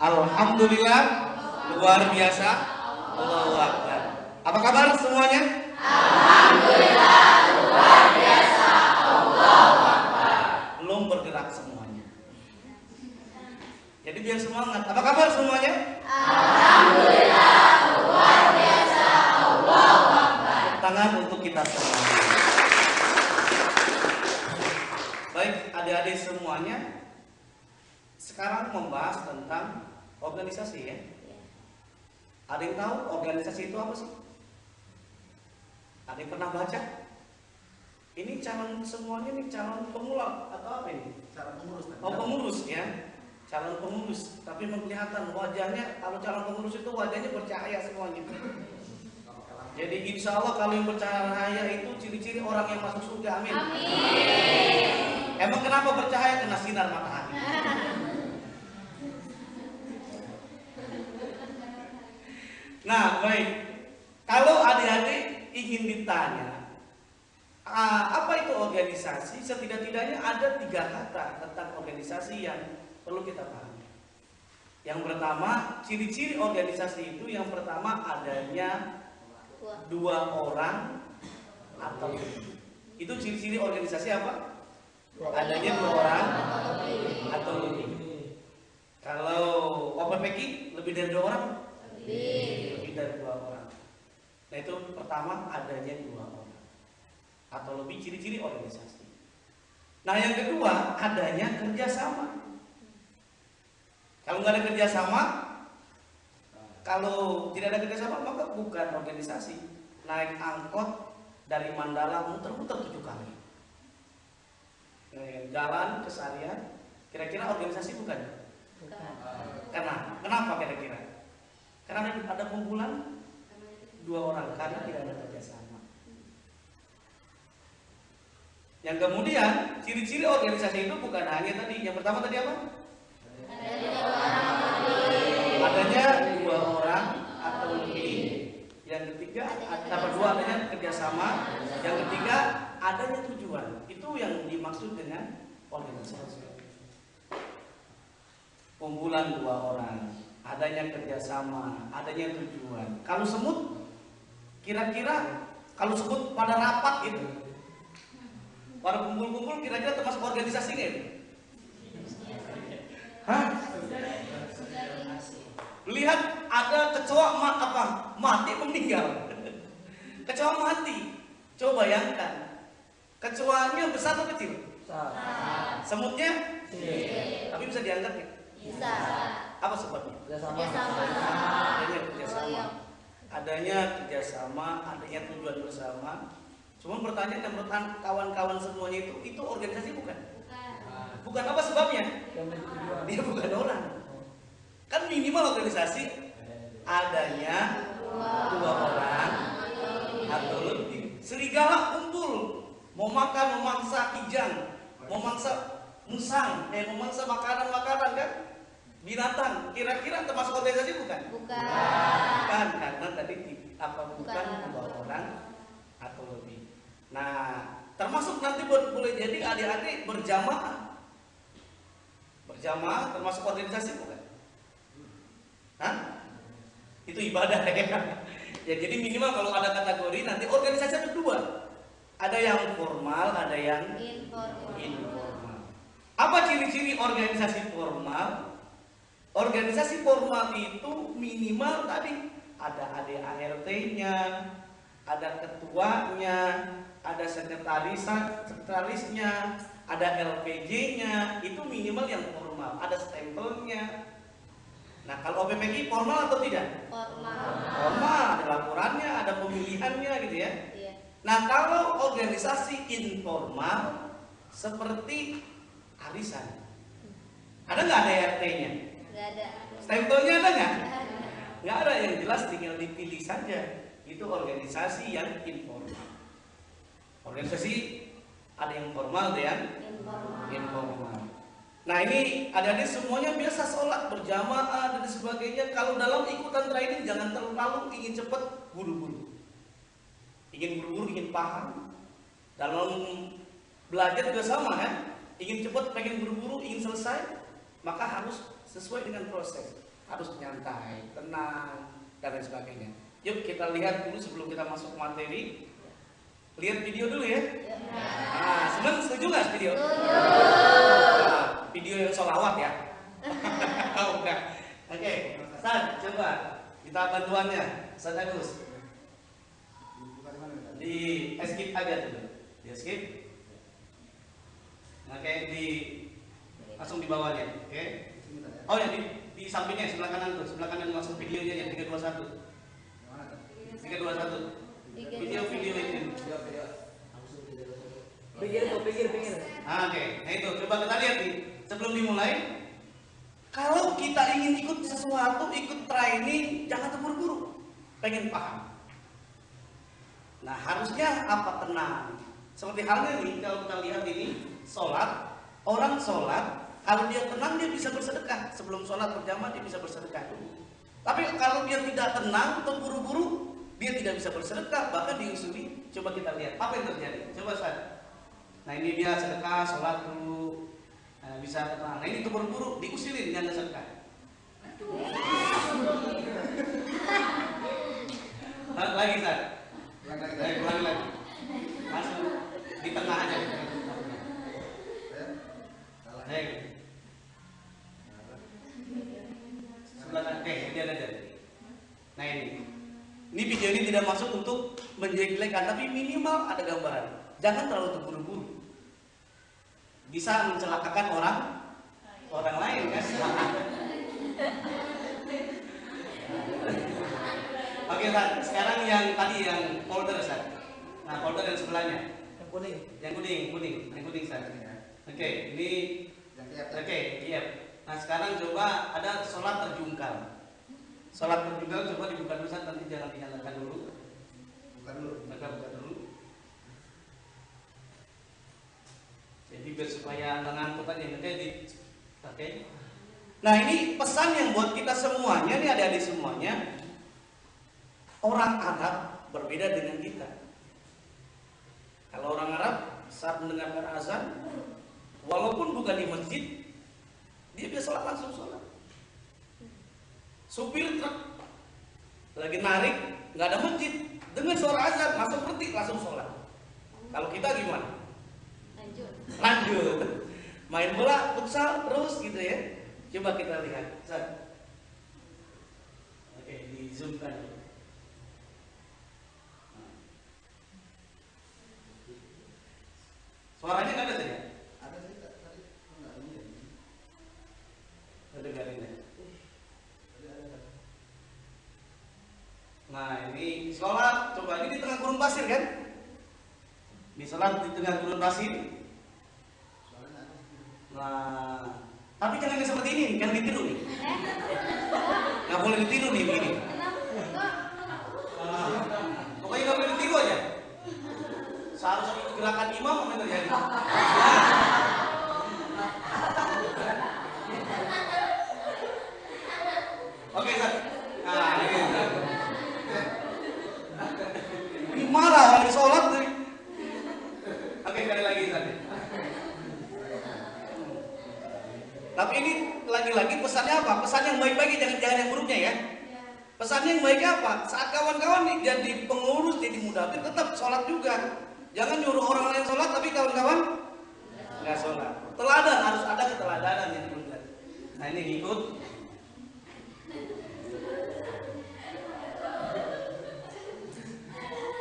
Alhamdulillah, luar biasa. Allahu Akbar. Apa kabar semuanya? Alhamdulillah, luar biasa. Allahu Akbar. Belum bergerak semuanya. Jadi biar semangat. Apa kabar semuanya? Alhamdulillah, luar biasa. Allahu Akbar. Tangan untuk kita semua. Baik, adik-adik semuanya. Sekarang membahas tentang organisasi ya. Ada yang tahu organisasi itu apa sih? Ada yang pernah baca? Ini calon semuanya nih calon pemula atau apa ini? Calon pengurus. Oh pengurus ya, calon pengurus. Tapi kelihatan wajahnya, kalau calon pengurus itu wajahnya bercahaya semuanya. Jadi insya Allah kalau yang bercahaya itu ciri-ciri orang yang masuk surga. Amin. Amin. Emang kenapa bercahaya? Kena sinar matahari. Nah baik, kalau adik-adik ingin ditanya apa itu organisasi, setidak-tidaknya ada 3 kata tentang organisasi yang perlu kita pahami. Yang pertama, ciri-ciri organisasi itu yang pertama adanya 2 orang atau lebih. Itu ciri-ciri organisasi apa? Adanya 2 orang atau lebih. Kalau OPPK lebih dari 2 orang? Lebih dari 2 orang. Nah itu pertama adanya 2 orang atau lebih, ciri-ciri organisasi. Nah yang kedua adanya kerjasama. Kalau nggak ada kerjasama, kalau tidak ada kerjasama maka bukan organisasi. Naik angkot dari Mandala muter-muter 7 kali, jalan keseharian, kira-kira organisasi bukan? Kenapa kira-kira? Karena ada kumpulan 2 orang, karena tidak ada kerjasama. Yang kemudian ciri-ciri organisasi itu bukan hanya tadi. Yang pertama tadi apa? Adanya 2 orang atau lebih. Yang ketiga adanya kerjasama. Yang ketiga adanya tujuan. Itu yang dimaksud dengan organisasi. Kumpulan 2 orang, adanya kerjasama, adanya tujuan. Kalau semut, kira-kira kalau sebut pada rapat itu, pada kumpul-kumpul, kira-kira termasuk organisasi nggak? Hah? Lihat ada kecoa mati meninggal. Kecoa mati. Coba bayangkan. Kecoanya besar atau kecil? Besar. Semutnya? Kecil. Tapi bisa diangkat ya? Bisa. Apa sebabnya? Kerjasama. Adanya kerjasama. Adanya kerjasama, adanya tujuan bersama. Cuma pertanyaan menurut kawan-kawan semuanya itu organisasi bukan? Bukan apa sebabnya? Dia bukan orang. Kan minimal organisasi adanya 2 orang atau lebih. Serigala kumpul, mau makan, mau mangsa kijang, mau mangsa musang, memangsa makanan-makanan kan? Binatang, kira-kira termasuk organisasi bukan? Bukan, karena tadi bukan 2 orang atau lebih. Nah, termasuk nanti boleh jadi adik-adik berjamaah. Berjamaah termasuk organisasi bukan? Hah? Itu ibadah ya. Ya jadi minimal kalau ada kategori nanti organisasi ada 2. Ada yang formal, ada yang informal. Apa ciri-ciri organisasi formal? Organisasi formal itu minimal tadi ada ADART-nya, ada ketuanya, ada sekretarisnya, ada LPG-nya, itu minimal yang formal, ada stempelnya. Nah kalau OPPK formal atau tidak? Formal, ada laporannya, ada pemilihannya gitu ya. Nah kalau organisasi informal seperti arisan, ada nggak ADART-nya? Nggak ada. Stempelnya ada nggak? Nggak ada, yang jelas tinggal dipilih saja. Itu organisasi yang informal. Organisasi ada yang formal dan informal. Nah ini adik-adik semuanya biasa sholat berjamaah dan sebagainya. Kalau dalam ikutan training jangan terlalu ingin cepat, buru-buru. Ingin buru-buru, ingin paham. Dalam belajar juga sama kan? ingin cepat, pengen buru-buru, ingin selesai, maka harus sesuai dengan proses, harus nyantai, tenang, dan lain sebagainya. Yuk kita lihat dulu sebelum kita masuk ke materi. Lihat video dulu ya. Nah, senang, setuju nggak video? Nah, video yang sholawat ya. Oh, enggak. Oke, Ustaz, coba kita bantuannya, Ustaz Agus. Di skip aja dulu, di skip. Oke, langsung di bawahnya, oke? Oh ya, di sampingnya sebelah kanan tuh, sebelah kanan langsung videonya yang 321. 321. Video ini. Pinggir. Oke, nah itu coba kita lihat nih sebelum dimulai. Kalau kita ingin ikut sesuatu, ikut training, jangan terburu-buru. Pengen paham. Nah harusnya apa? Tenang. Seperti halnya nih kalau kita lihat ini sholat, orang sholat kalau dia tenang dia bisa bersedekah. Sebelum sholat berjamaah dia bisa bersedekah. Tapi kalau dia tidak tenang, terburu-buru, dia tidak bisa bersedekah, bahkan diusuli. Coba kita lihat apa yang terjadi. Coba Ustaz. Nah ini dia sedekah, sholat dulu, nah, bisa tenang. Nah ini terburu-buru, diusilin jangan sedekah. Lagi Ustaz. Lagi. Langsung di tengah aja. Baik. Sebelah dia aja. Nah ini video ini tidak masuk untuk menjelek-jelekan, tapi minimal ada gambaran. Jangan terlalu terburu-buru. Bisa mencelakakan orang lain kan? Oke, Ustaz. Sekarang yang tadi yang folder, Ustaz. Nah, folder yang sebelahnya. Yang kuning, Ustaz. Oke, ini iya. Nah, sekarang coba ada sholat terjungkal. Sholat terjungkal coba dibuka dulu, Ustaz. Nanti jangan dinyalakan dulu. Buka dulu. Jadi biar supaya ngantuk aja. Oke. Nah, ini pesan yang buat kita semuanya, nih adik-adik semuanya. Orang Arab berbeda dengan kita. Kalau orang Arab saat mendengarkan azan, walaupun bukan di masjid, dia biasa langsung sholat. Supir truk lagi narik, nggak ada masjid, dengan suara azan langsung berhenti, langsung sholat. Kalau kita gimana? Lanjut. Main bola, futsal terus gitu ya. Coba kita lihat. Oke, di zoom kan. Suaranya nggak ada saja? Ada sih tadi. Ada garingnya. Nah ini sholat, coba ini di tengah gurun pasir kan? Di sholat di tengah gurun pasir. Nah, tapi jangan seperti ini, jangan ditiru nih. Nggak boleh ditiru nih begini. Pokoknya nggak boleh ditiru aja. Seharusnya gerakan imam apa yang terjadi? Oke, Ustaz. Nah, ini marah lagi sholat nih. Oke, sekali lagi Ustaz. Tapi ini lagi-lagi pesannya apa? Pesan yang baik-baik, jangan yang buruknya ya. Pesannya yang baiknya apa? Saat kawan-kawan nih jadi pengurus, jadi mudafir, tetap sholat juga. Jangan nyuruh orang lain sholat, tapi kawan-kawan nggak sholat. Teladan, harus ada keteladanan yang dibutuhkan. Nah ini ikut.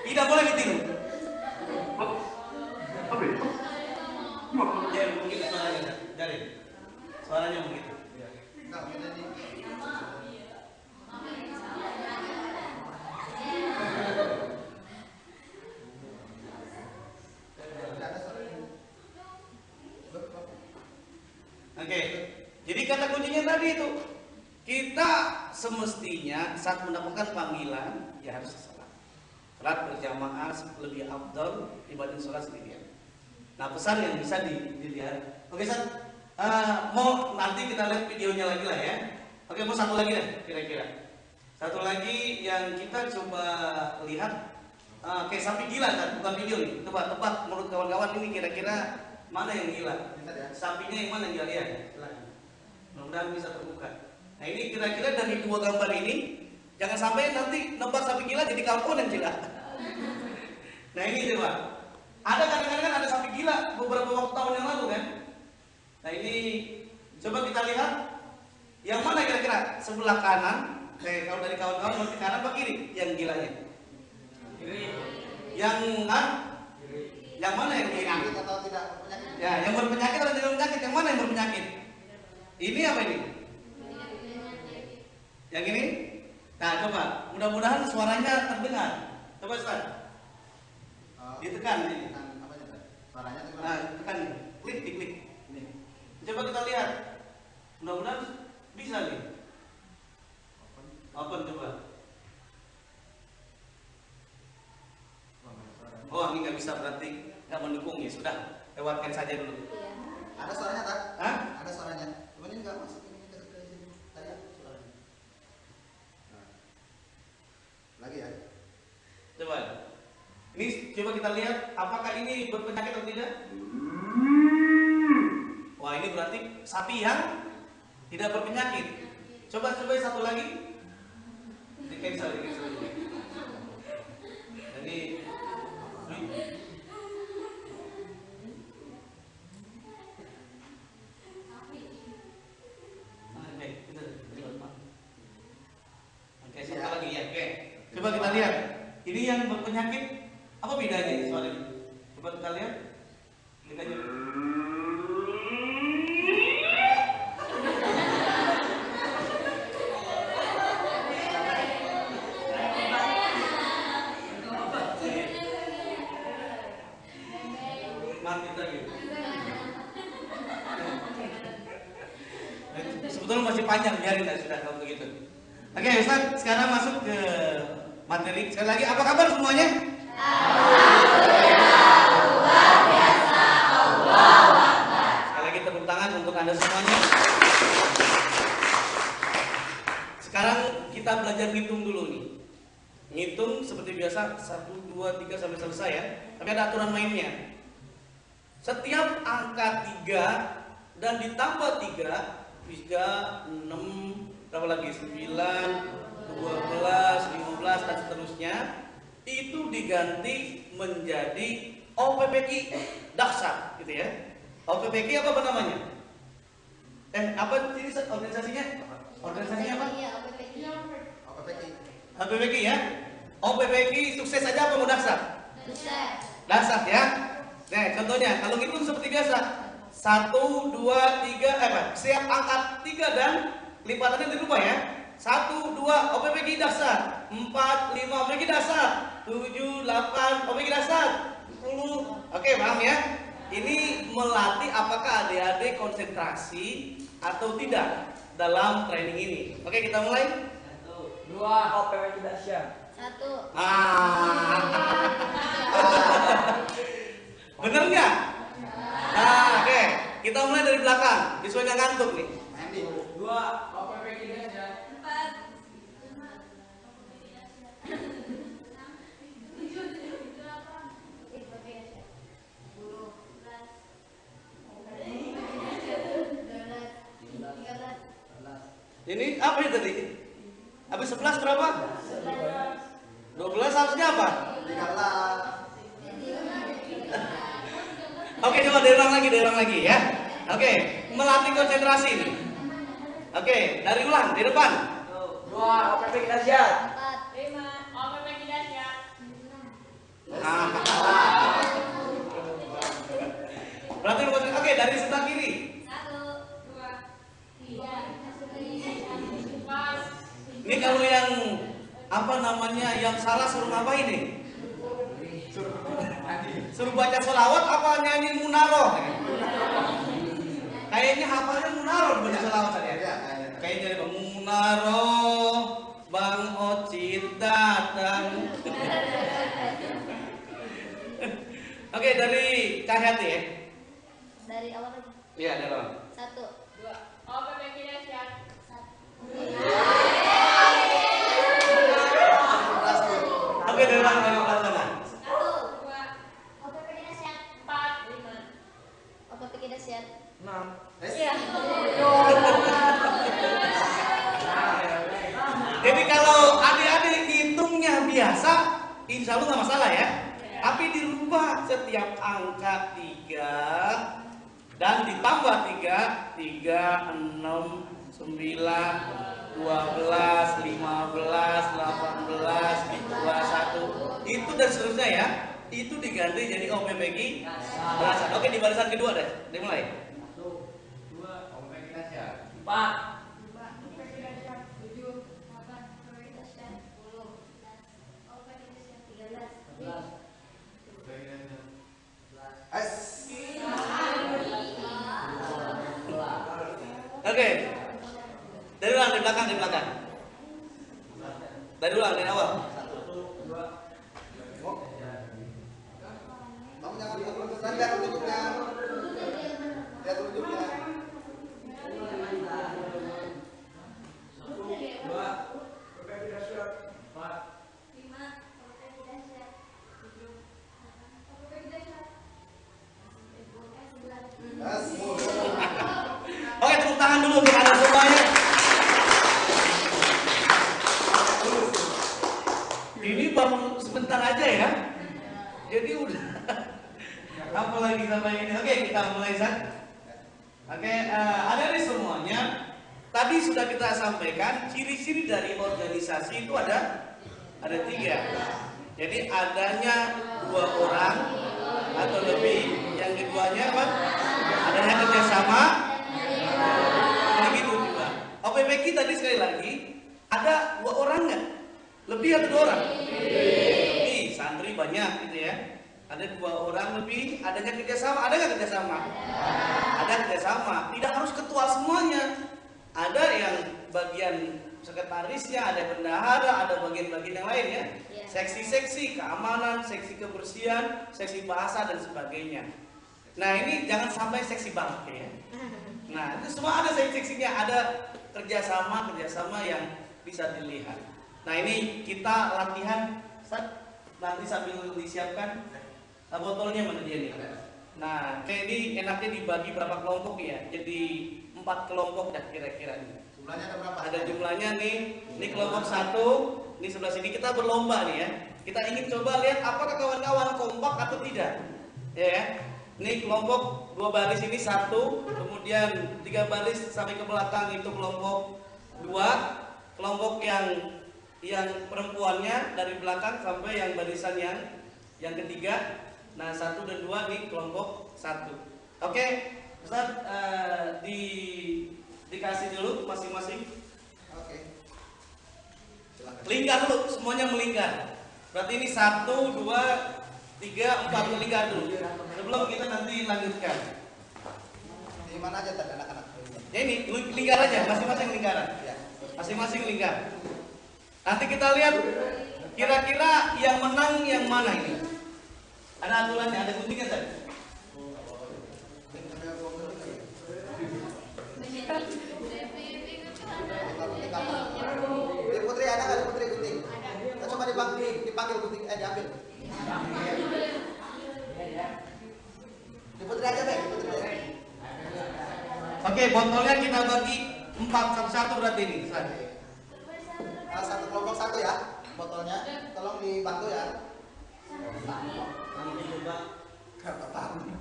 Tidak boleh ditiru. Ya begitu suaranya, jadi suaranya begitu. Oke, jadi kata kuncinya tadi itu, kita semestinya saat mendapatkan panggilan ya harus sholat. Sholat berjamaah lebih afdal dibanding sholat sendirian. Nah pesan yang bisa dilihat. Oke Ustaz, mau nanti kita lihat videonya lagi lah ya. Oke, mau satu lagi deh kira-kira. Satu lagi yang kita coba lihat, kayak sapi gila kan, bukan video nih. Tebak menurut kawan-kawan ini kira-kira Mana yang gila? Lihat ya. Sapinya yang mana yang gila? Ya, mudah-mudahan bisa terbuka. Nah ini kira-kira dari dua gambar ini, jangan sampai nanti nebak sapi gila jadi kalkun yang gila. Nah ini coba. Ada kadang-kadang kan ada sapi gila beberapa waktu tahun yang lalu kan. Nah ini coba kita lihat yang mana kira-kira sebelah kanan. Kalau dari kawan-kawan berarti kanan apa kiri yang gilanya? Kiri. Yang yang mana yang kiri? Penyakit atau tidak berpenyakit? Ya, yang berpenyakit atau tidak berpenyakit? Yang mana yang berpenyakit? Ini apa ini? Yang ini? Nah, coba. Mudah-mudahan suaranya terdengar. Coba Ustaz. Ditekan ini. Apa aja? Suaranya tuh Nah, tekan. Klik, klik. Ini. Coba kita lihat. Mudah-mudahan bisa nih. Open coba. Oh, ini nggak bisa berarti nggak mendukung ya. Sudah, lewatkan saja dulu. Iya. Ada suaranya tak? Hah? Ada suaranya. Cuman ini nggak masuk ini ke sini. Tanya suaranya. Nah. Lagi ya. Coba. Ini coba kita lihat apakah ini berpenyakit atau tidak? Wah, ini berarti sapi yang tidak berpenyakit. Coba satu lagi. Di cancel. Jadi Oke, satu lagi ya. Oke. Coba kita lihat. Ini yang berpenyakit apa bedanya soal ini? Coba kita lihat. Klik aja. Mati lagi. Sebetulnya masih panjang, biarin lah sudah kalau begitu. Oke, Ustaz, sekarang masuk ke materi. Sekali lagi, apa kabar semuanya? Sekali lagi tepuk tangan untuk Anda semuanya. Sekarang kita belajar ngitung dulu nih. Ngitung seperti biasa 1, 2, 3 sampai selesai ya. Tapi ada aturan mainnya. Setiap angka 3 dan ditambah 3, 6, berapa lagi? 9, 12, 15 dan seterusnya itu diganti menjadi OPPQ dahsyat gitu ya. OPPQ apa namanya? Apa ini organisasinya? Organisasinya apa? Iya, OPPQ. OPPQ. OPPQ ya. OPPQ sukses aja apa mau dahsyat? Sukses. Dahsyat ya. Nah, contohnya kalau ngitung seperti biasa 1, 2, 3, setiap angka 3 dan lipatannya dirubah ya. 1, 2, OPPQ dahsyat. 4, 5, OPPQ dahsyat. 7, 8, OPPQ dahsyat. 10. Oke, paham ya? Ini melatih apakah adik-adik konsentrasi atau tidak dalam training ini. Oke, kita mulai. 1, 2, OPPQ dahsyat. 1. Bener nggak? Nah, oke. Kita mulai dari belakang. Visual nggak ngantuk nih. Main di 2, OPPQ dahsyat. 4. Ini apa itu tadi? Habis 11 berapa? 12 harusnya apa? 13. Oke, coba diulang lagi ya. Oke, melatih konsentrasi ini. Oke, dari ulang di depan. 2, OPPQ dahsyat. 4. 5, OPPQ dahsyat. Berarti oke dari sebelah kiri. 1, 2, 3, 4. Ini kalau yang apa namanya yang salah suruh ngapain nih? Suruh baca sholawat apa nyanyi munaroh? Kayaknya hafalnya munaroh baca sholawat tadi ya. Kayaknya dari munaroh Bang Ocit datang. Oke, dari Cahyati ya. Dari awal lagi. Iya, dari awal. 1. 2, OPPQ dahsyat. Oke, dari awal sana. 1, 2, OPPQ dahsyat. 4, 5. insya Allah nggak masalah ya. Tapi dirubah setiap angka 3 dan ditambah 3, 6, 9, 12, 15, 18, 21, itu dan seterusnya ya. Itu diganti jadi OPPG belasan. Oke, di barisan kedua deh, dimulai. 1, 2, OPPG dahsyat. 4. Oke. Dari ulang, di belakang, di belakang. Dari ulang, dari awal. Kamu jangan lihat unjuknya. Lihat unjuknya. 2, OPPG dahsyat. 4. Oke, tepuk tangan dulu untuk Anda semuanya. Ini baru sebentar aja ya. Jadi udah. Apalagi sampai ini. Oke, kita mulai San. Oke, adik-adik semuanya. Tadi sudah kita sampaikan ciri-ciri dari organisasi itu ada 3. Jadi adanya 2 orang atau lebih. Yang keduanya apa? Adanya kerjasama. Begitu juga. OPPG tadi sekali lagi ada 2 orang nggak? Lebih atau 2 orang? Lebih. Santri banyak gitu ya. Ada 2 orang lebih. Adanya kerjasama. Ada nggak kerjasama? Ada kerjasama. Tidak harus ketua semuanya. Ada yang bagian sekretarisnya, ada bendahara, ada bagian-bagian yang lain ya. Seksi-seksi keamanan, seksi kebersihan, seksi bahasa dan sebagainya. Nah ini jangan sampai seksi banget ya. Nah itu semua ada seksi-seksinya, ada kerjasama yang bisa dilihat. Nah ini kita latihan, nanti sambil disiapkan botolnya mana dia nih. Nah ini enaknya dibagi berapa kelompok ya? Jadi 4 kelompok dah kira-kira nih. Jumlahnya ada berapa? Ada jumlahnya nih. Ini kelompok 1, ini sebelah sini kita berlomba nih ya. Kita ingin coba lihat apakah kawan-kawan kompak atau tidak. Ya. Ini kelompok 2 baris ini 1, kemudian 3 baris sampai ke belakang itu kelompok 2. Kelompok yang perempuannya dari belakang sampai yang barisan yang ketiga. Nah 1 dan 2 ini kelompok 1. Oke, Ustaz dikasih dulu masing-masing. Oke. Silakan. Lingkar dulu, semuanya melingkar. Berarti ini 1, 2, 3, 4 melingkar dulu. Sebelum kita nanti lanjutkan. Di mana aja tadi anak-anak? Ya ini lingkar aja, masing-masing lingkaran. Ya. Masing-masing lingkar. Nanti kita lihat kira-kira yang menang yang mana ini. Ada aturannya, ada guntingnya tadi. Di Putri ada nggak di Putri gunting? Coba dipanggil gunting, diambil. Di Putri aja deh, di Putri deh. Oke, botolnya kita bagi 4 satu-satu berarti ini. Nah, 1 kelompok 1 ya, botolnya. Tolong dibantu ya. Nanti coba. Gak tahu.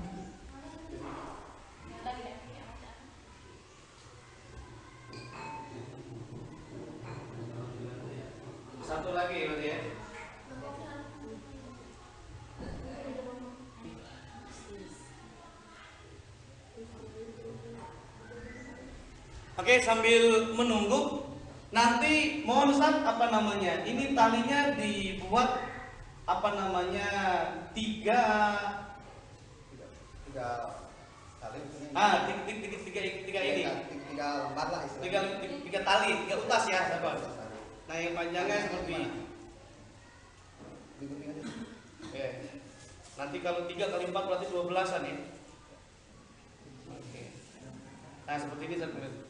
Satu lagi berarti ya. Oke, sambil menunggu nanti mohon Ustaz apa namanya? Ini talinya dibuat apa namanya? 3 tali ini. tiga ini. 3 lembar lah istilahnya. Tiga tali, 3 utas ya, sahabat. Nah, yang panjangnya seperti ini. Digunting aja. Oke. Nanti kalau 3 kali 4 berarti 12-an ya. Oke. Nah, seperti ini seperti ini.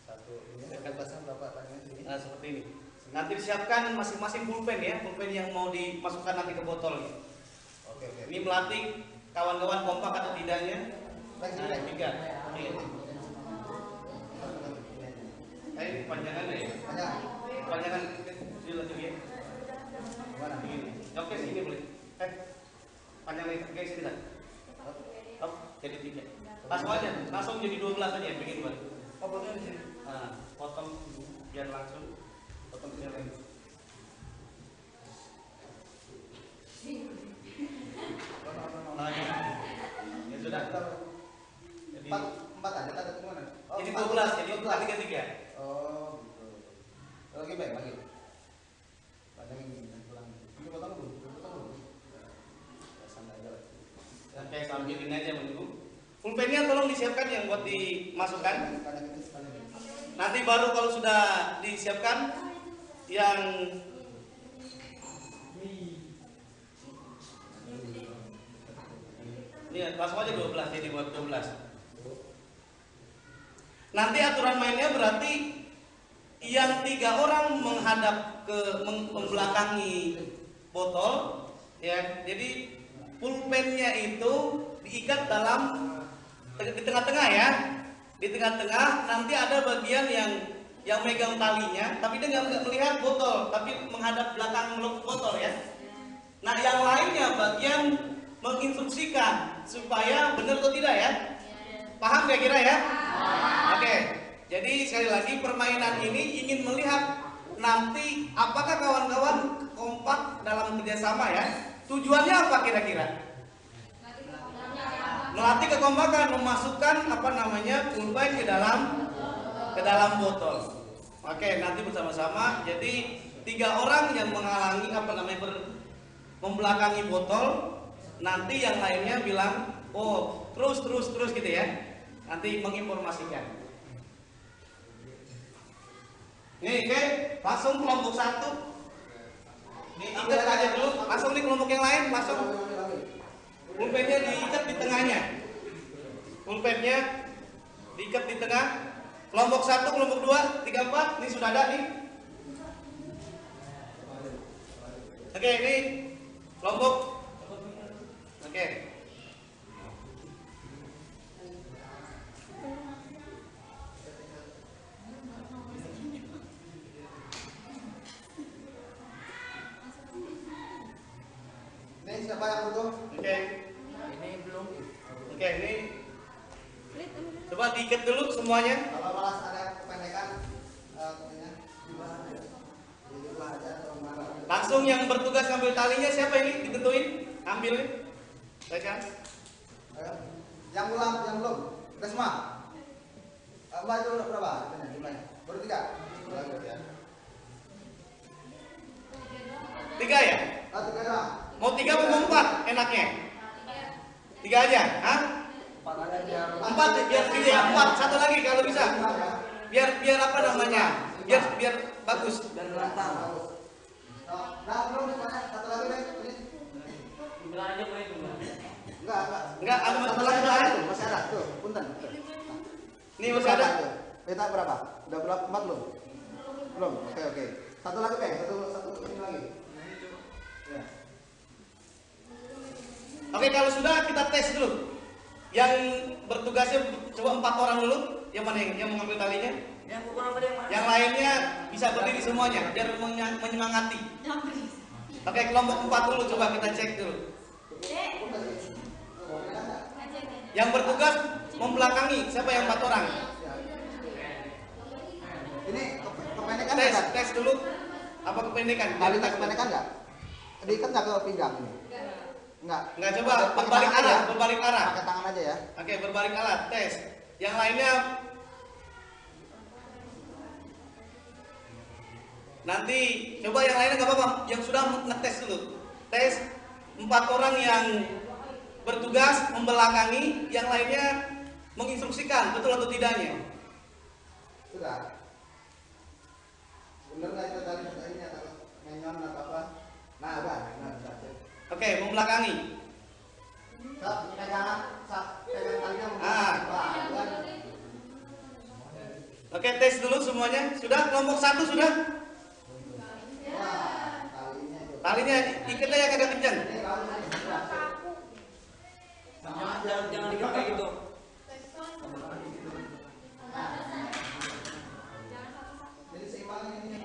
Satu ini batasnya berapa tadinya sini? Nah, seperti ini. Nanti disiapkan masing-masing pulpen ya, pulpen yang mau dimasukkan nanti ke botol. Oke. Ini melatih kawan-kawan kompak atau tidaknya. Baik, Nah, baik. 3. Oke. Ini panjangannya ya. Banyak. Panjangan ini lagi ya. Mana? Begini. Oke, sini boleh. Panjang lebar kayak sini kan. Oh, jadi 3. Langsung aja, langsung jadi 12 aja bikin buat. Oh, potongnya di sini. Nah, potong biar langsung potong ke dalam. Nah, ya sudah. Jadi 4 ada tanda kemana? Oh, jadi 4, 12, jadi 3. Oh, gitu. Lagi baik lagi. Panjangin dan pulang. Ini potong dulu. Potong dulu. Ya, santai aja lah. Oke, sambil ini aja menunggu. Pulpennya tolong disiapkan yang buat dimasukkan. Panjangin ini, panjangin. Nanti baru kalau sudah disiapkan yang ini langsung aja 12 jadi buat 12. Nanti aturan mainnya berarti yang 3 orang menghadap ke membelakangi botol ya. Jadi pulpennya itu diikat dalam di tengah-tengah ya. Di tengah-tengah nanti ada bagian yang megang talinya, tapi dia nggak melihat botol, tapi menghadap belakang botol ya. Nah yang lainnya bagian menginstruksikan supaya benar atau tidak ya. Paham kira-kira ya? Oke. Jadi sekali lagi permainan ini ingin melihat nanti apakah kawan-kawan kompak dalam kerjasama ya. Tujuannya apa kira-kira? Melatih kekompakan, memasukkan pulpen ke dalam botol. Oke, nanti bersama-sama. Jadi 3 orang yang menghalangi membelakangi botol. Nanti yang lainnya bilang, oh terus gitu ya. Nanti menginformasikan. Nih, oke, langsung kelompok 1. Diikat aja dulu. Langsung nih kelompok yang lain, langsung. Pulpennya diikat di tengahnya. Pulpennya diikat di tengah. Kelompok 1, kelompok 2, 3, 4. Ini sudah ada nih. Oke, ini kelompok. Oke. Ini siapa yang butuh? Oke. Ini belum. Oke, ini coba diikat dulu semuanya. Kalau malas ada kependekan, katanya di belah aja atau mana? Langsung yang bertugas ngambil talinya siapa ini? Ditentuin, ambil nih. Baikkan. Ayo. Yang belum. Udah semua. Mbak itu udah berapa? Jumlahnya? Baru 3. Baru ya. 3 ya? 3 doang. Mau 3 mau 4 enaknya? 3 aja, hah? 4 aja biar 4 biar gini ya, 4 satu lagi kalau bisa. Biar apa namanya? Biar bagus. biar rata. Nah, belum semuanya. Satu lagi deh. Ini. Bilang aja boleh itu. Enggak, ada Satu satu lagi lagi. tuh, masih ada. Tuh, punten. Tuh. Nih masih ada. Letak berapa? Udah berapa? 4 belum? Belum. Oke. Satu lagi, Bang. Satu ini lagi. Ya. Oke, kalau sudah kita tes dulu. Yang bertugasnya coba 4 orang dulu. Yang mana yang mengambil talinya? Yang kurang apa yang mana? Yang lainnya bisa berdiri semuanya biar menyemangati. Oke, kelompok 4 dulu coba kita cek dulu. Yang bertugas membelakangi siapa yang 4 orang? Ini kependekan enggak? Tes dulu. Apa kependekan? Talinya kependekan enggak? Diikat enggak ke pinggang ini? Enggak. Enggak, coba Pakai berbalik tangan arah, aja. berbalik arah. Pakai tangan aja ya. Oke, berbalik arah, tes. Yang lainnya nanti coba yang lainnya nggak apa-apa. Yang sudah ngetes dulu. Tes 4 orang yang bertugas membelakangi, yang lainnya menginstruksikan betul atau tidaknya. Sudah. Bener nggak itu tadi ini atau menyon atau apa? Nah, udah. Oke, membelakangi. Pegangan talinya Ah. Oke, tes dulu semuanya. Sudah kelompok 1 sudah? talinya itu. Talinya ikatnya yang agak kencang. Jangan diikat kayak gitu. Jadi seimbang ini.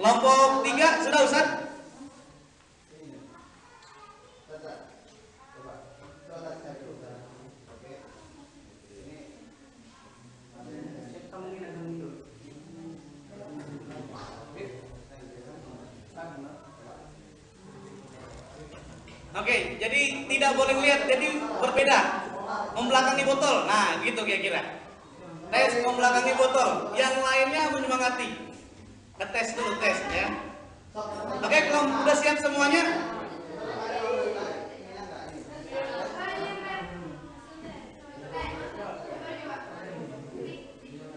Kelompok 3 sudah Ustaz? Oke, jadi tidak boleh lihat, jadi berbeda. Membelakangi botol. Nah, gitu kira-kira. Tes membelakangi botol. Yang lainnya menyemangati. Tes dulu, tes ya. Oke, kalau sudah siap semuanya?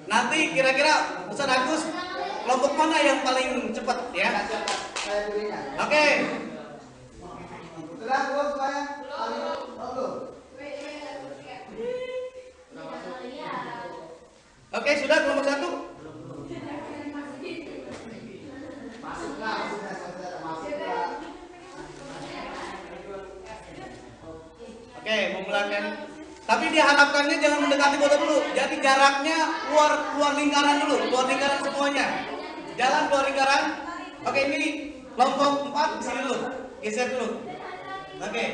Nanti kira-kira Ustaz Agus kelompok mana yang paling cepat ya? Oke. Oke, sudah kelompok 1? Oke, membelakangi. Tapi diharapkannya jangan mendekati botol dulu. Jadi jaraknya keluar lingkaran dulu, keluar lingkaran semuanya. Jalan keluar lingkaran. Oke, ini kelompok 4 di sini dulu. Geser dulu. Oke.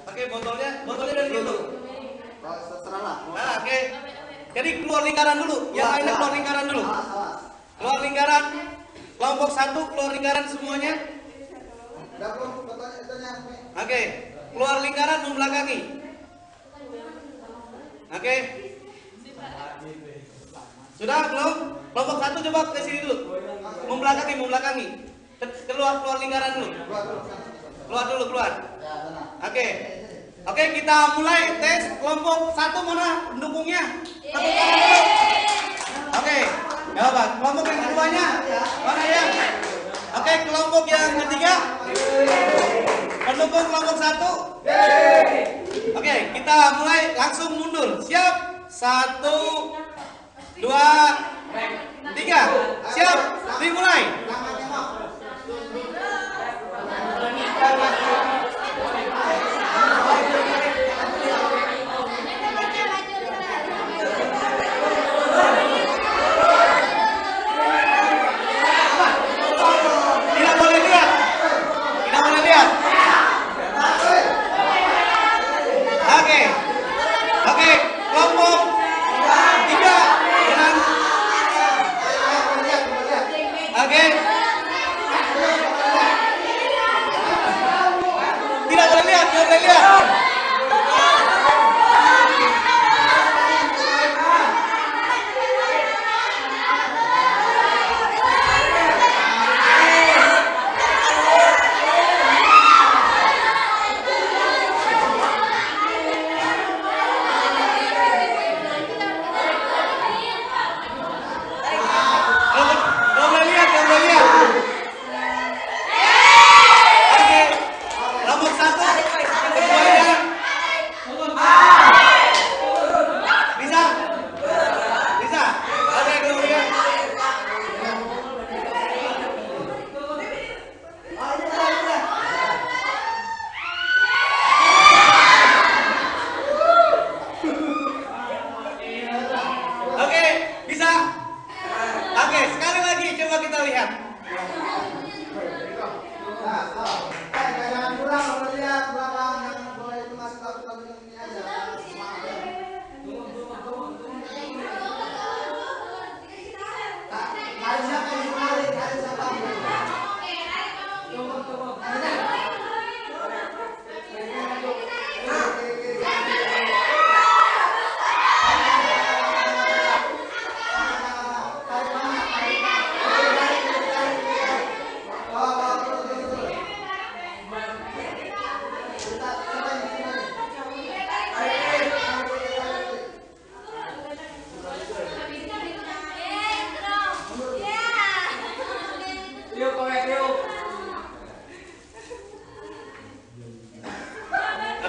Oke, botolnya dari situ. Nah, oke. Jadi keluar lingkaran dulu. Yang lainnya keluar lingkaran dulu. Keluar lingkaran. Kelompok 1 keluar lingkaran semuanya. Oke. Keluar lingkaran membelakangi. Oke. Sudah belum? Kelompok 1 coba ke sini dulu. Membelakangi. Keluar lingkaran dulu. Keluar. Oke. Oke, kita mulai tes kelompok 1 mana pendukungnya? Tepuk tangan dulu. Oke. Enggak apa. Kelompok yang keduanya mana ya? Oke, kelompok yang ketiga. Pendukung kelompok 1. Oke, kita mulai langsung mundur. Siap? 1 2 3. Siap? Dimulai. Oke, kelompok 3 dengan oke. Tidak boleh lihat.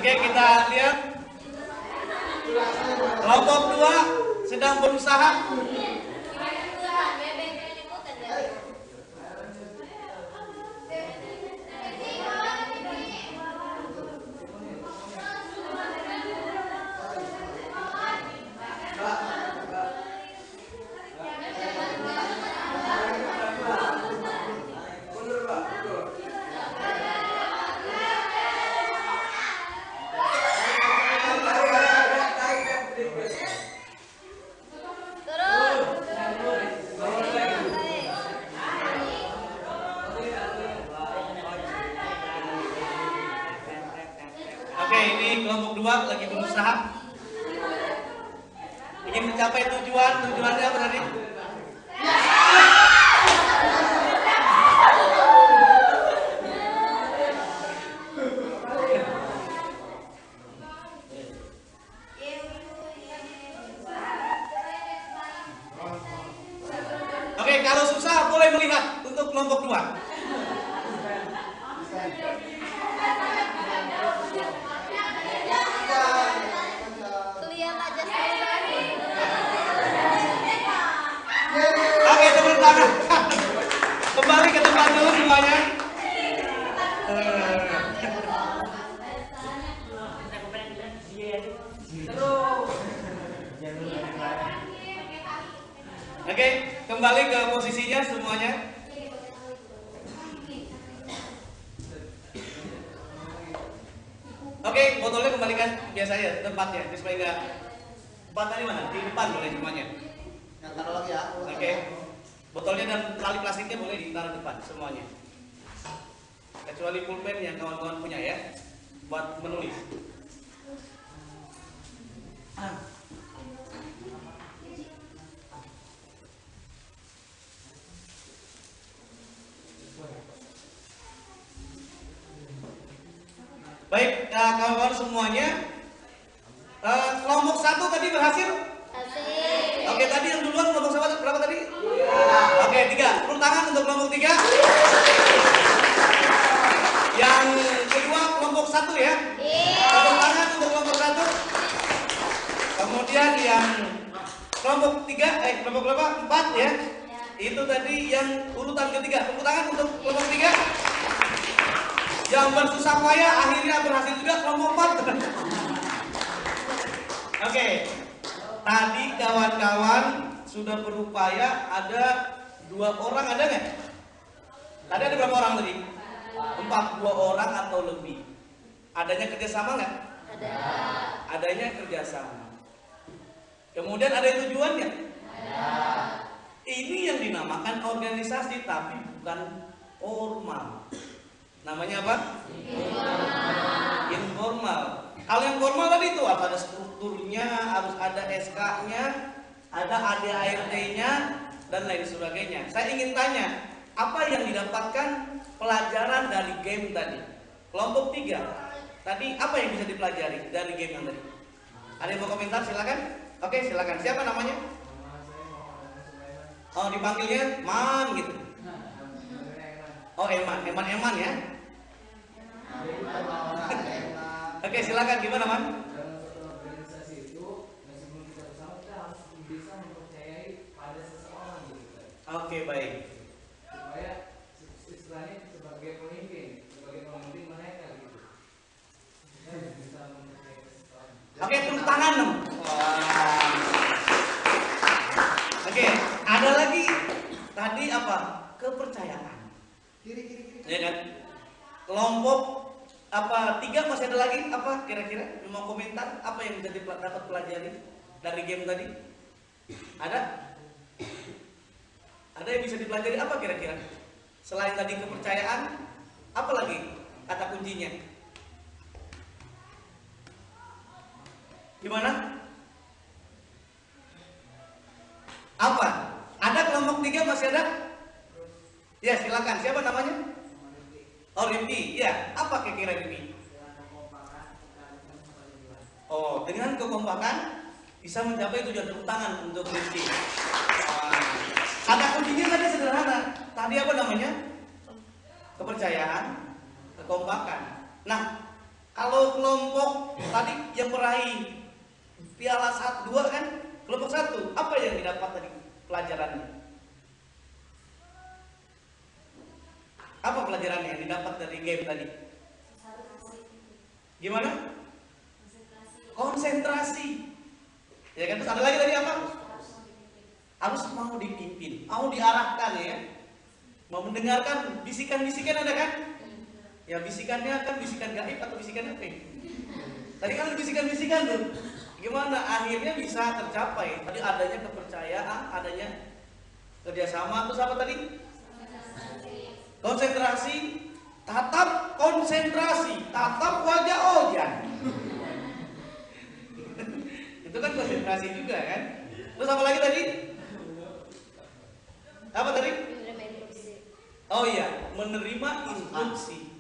Oke, kita lihat kelompok 2 sedang berusaha. berdua lagi berusaha ingin mencapai tujuannya apa tadi? Oke, kalau susah boleh melihat untuk kelompok 2. Kuliah aja sekali. Oke, tepuk tangan. Kembali ke tempat dulu semuanya. Oke, kembali ke posisinya semuanya. Oke, botolnya kembalikan biasa ya tempatnya, supaya enggak. Tempatnya di mana? Di depan boleh semuanya. Yang taruh lagi ya. Oke. Botolnya dan tali plastiknya boleh ditaruh depan semuanya. Kecuali pulpen yang kawan-kawan punya ya, buat menulis. Baik, kawan-kawan semuanya, kelompok 1 tadi berhasil? Asik. Oke, tadi yang duluan kelompok berapa tadi? Oke, 3. Tepuk tangan untuk kelompok 3. Yang kedua kelompok 1 ya. Tepuk tangan untuk kelompok 1. Kemudian yang kelompok 3, kelompok berapa? 4 ya. Itu tadi yang urutan ketiga. Tepuk tangan untuk kelompok 3. Yang bersusah payah akhirnya berhasil juga kelompok 4. Oke. Tadi kawan-kawan sudah berupaya, ada 2 orang, ada nggak? Tadi ada berapa orang tadi? 2 orang atau lebih. Adanya kerjasama nggak? Ada. Adanya kerjasama. Kemudian ada tujuannya? Ada. Ini yang dinamakan organisasi tapi bukan formal. Namanya apa? Informal. Kalau yang formal tadi itu harus ada strukturnya, harus ada SK-nya, ada ADART-nya, dan lain sebagainya. Saya ingin tanya, apa yang didapatkan pelajaran dari game tadi? Kelompok 3, tadi apa yang bisa dipelajari dari game yang tadi? Ada yang mau komentar? Silakan. Oke, silakan. Siapa namanya? Oh, dipanggilnya Man gitu. Oh, Eman ya. Oke, silakan. Gimana, Man? Dalam suatu organisasi itu, sebelum kita bersama kita harus bisa mempercayai pada seseorang gitu. Oke, baik. Supaya istilahnya sebagai pemimpin mereka gitu. Kita bisa mempercayai seseorang. Oke, tepuk tangan dong. Wah. Oke, ada lagi tadi apa? Kepercayaan. Kiri. Ya kan? Kelompok apa 3 masih ada lagi apa kira-kira mau komentar apa yang bisa dapat pelajari dari game tadi? Ada yang bisa dipelajari apa kira-kira selain tadi kepercayaan, apa lagi kata kuncinya? Gimana? Apa? Ada kelompok 3 masih ada? Ya, silakan. Siapa namanya? Oh, Rimpi. Ya, apa kira-kira Rimpi? Oh, dengan kekompakan bisa mencapai tujuan. Tepuk tangan untuk Rimpi. Kata kuncinya tadi sederhana. Tadi apa namanya? Kepercayaan, kekompakan. Nah, kalau kelompok tadi yang meraih piala 1-2 kan? Kelompok 1, apa yang didapat tadi pelajarannya? Apa pelajaran yang didapat dari game tadi? Gimana? Konsentrasi. Ya kan, terus ada lagi tadi apa? Harus mau dipimpin, mau diarahkan ya. Mau mendengarkan bisikan-bisikan ada kan? Ya bisikannya kan bisikan gaib atau bisikan apa? Tadi kan ada bisikan-bisikan tuh. Gimana akhirnya bisa tercapai? Tadi adanya kepercayaan, adanya kerjasama, terus apa tadi? Konsentrasi, tatap konsentrasi, tatap wajah Ojan. Itu kan konsentrasi juga kan. Terus apa lagi tadi? Apa tadi? Menerima instruksi. Oh iya, menerima instruksi.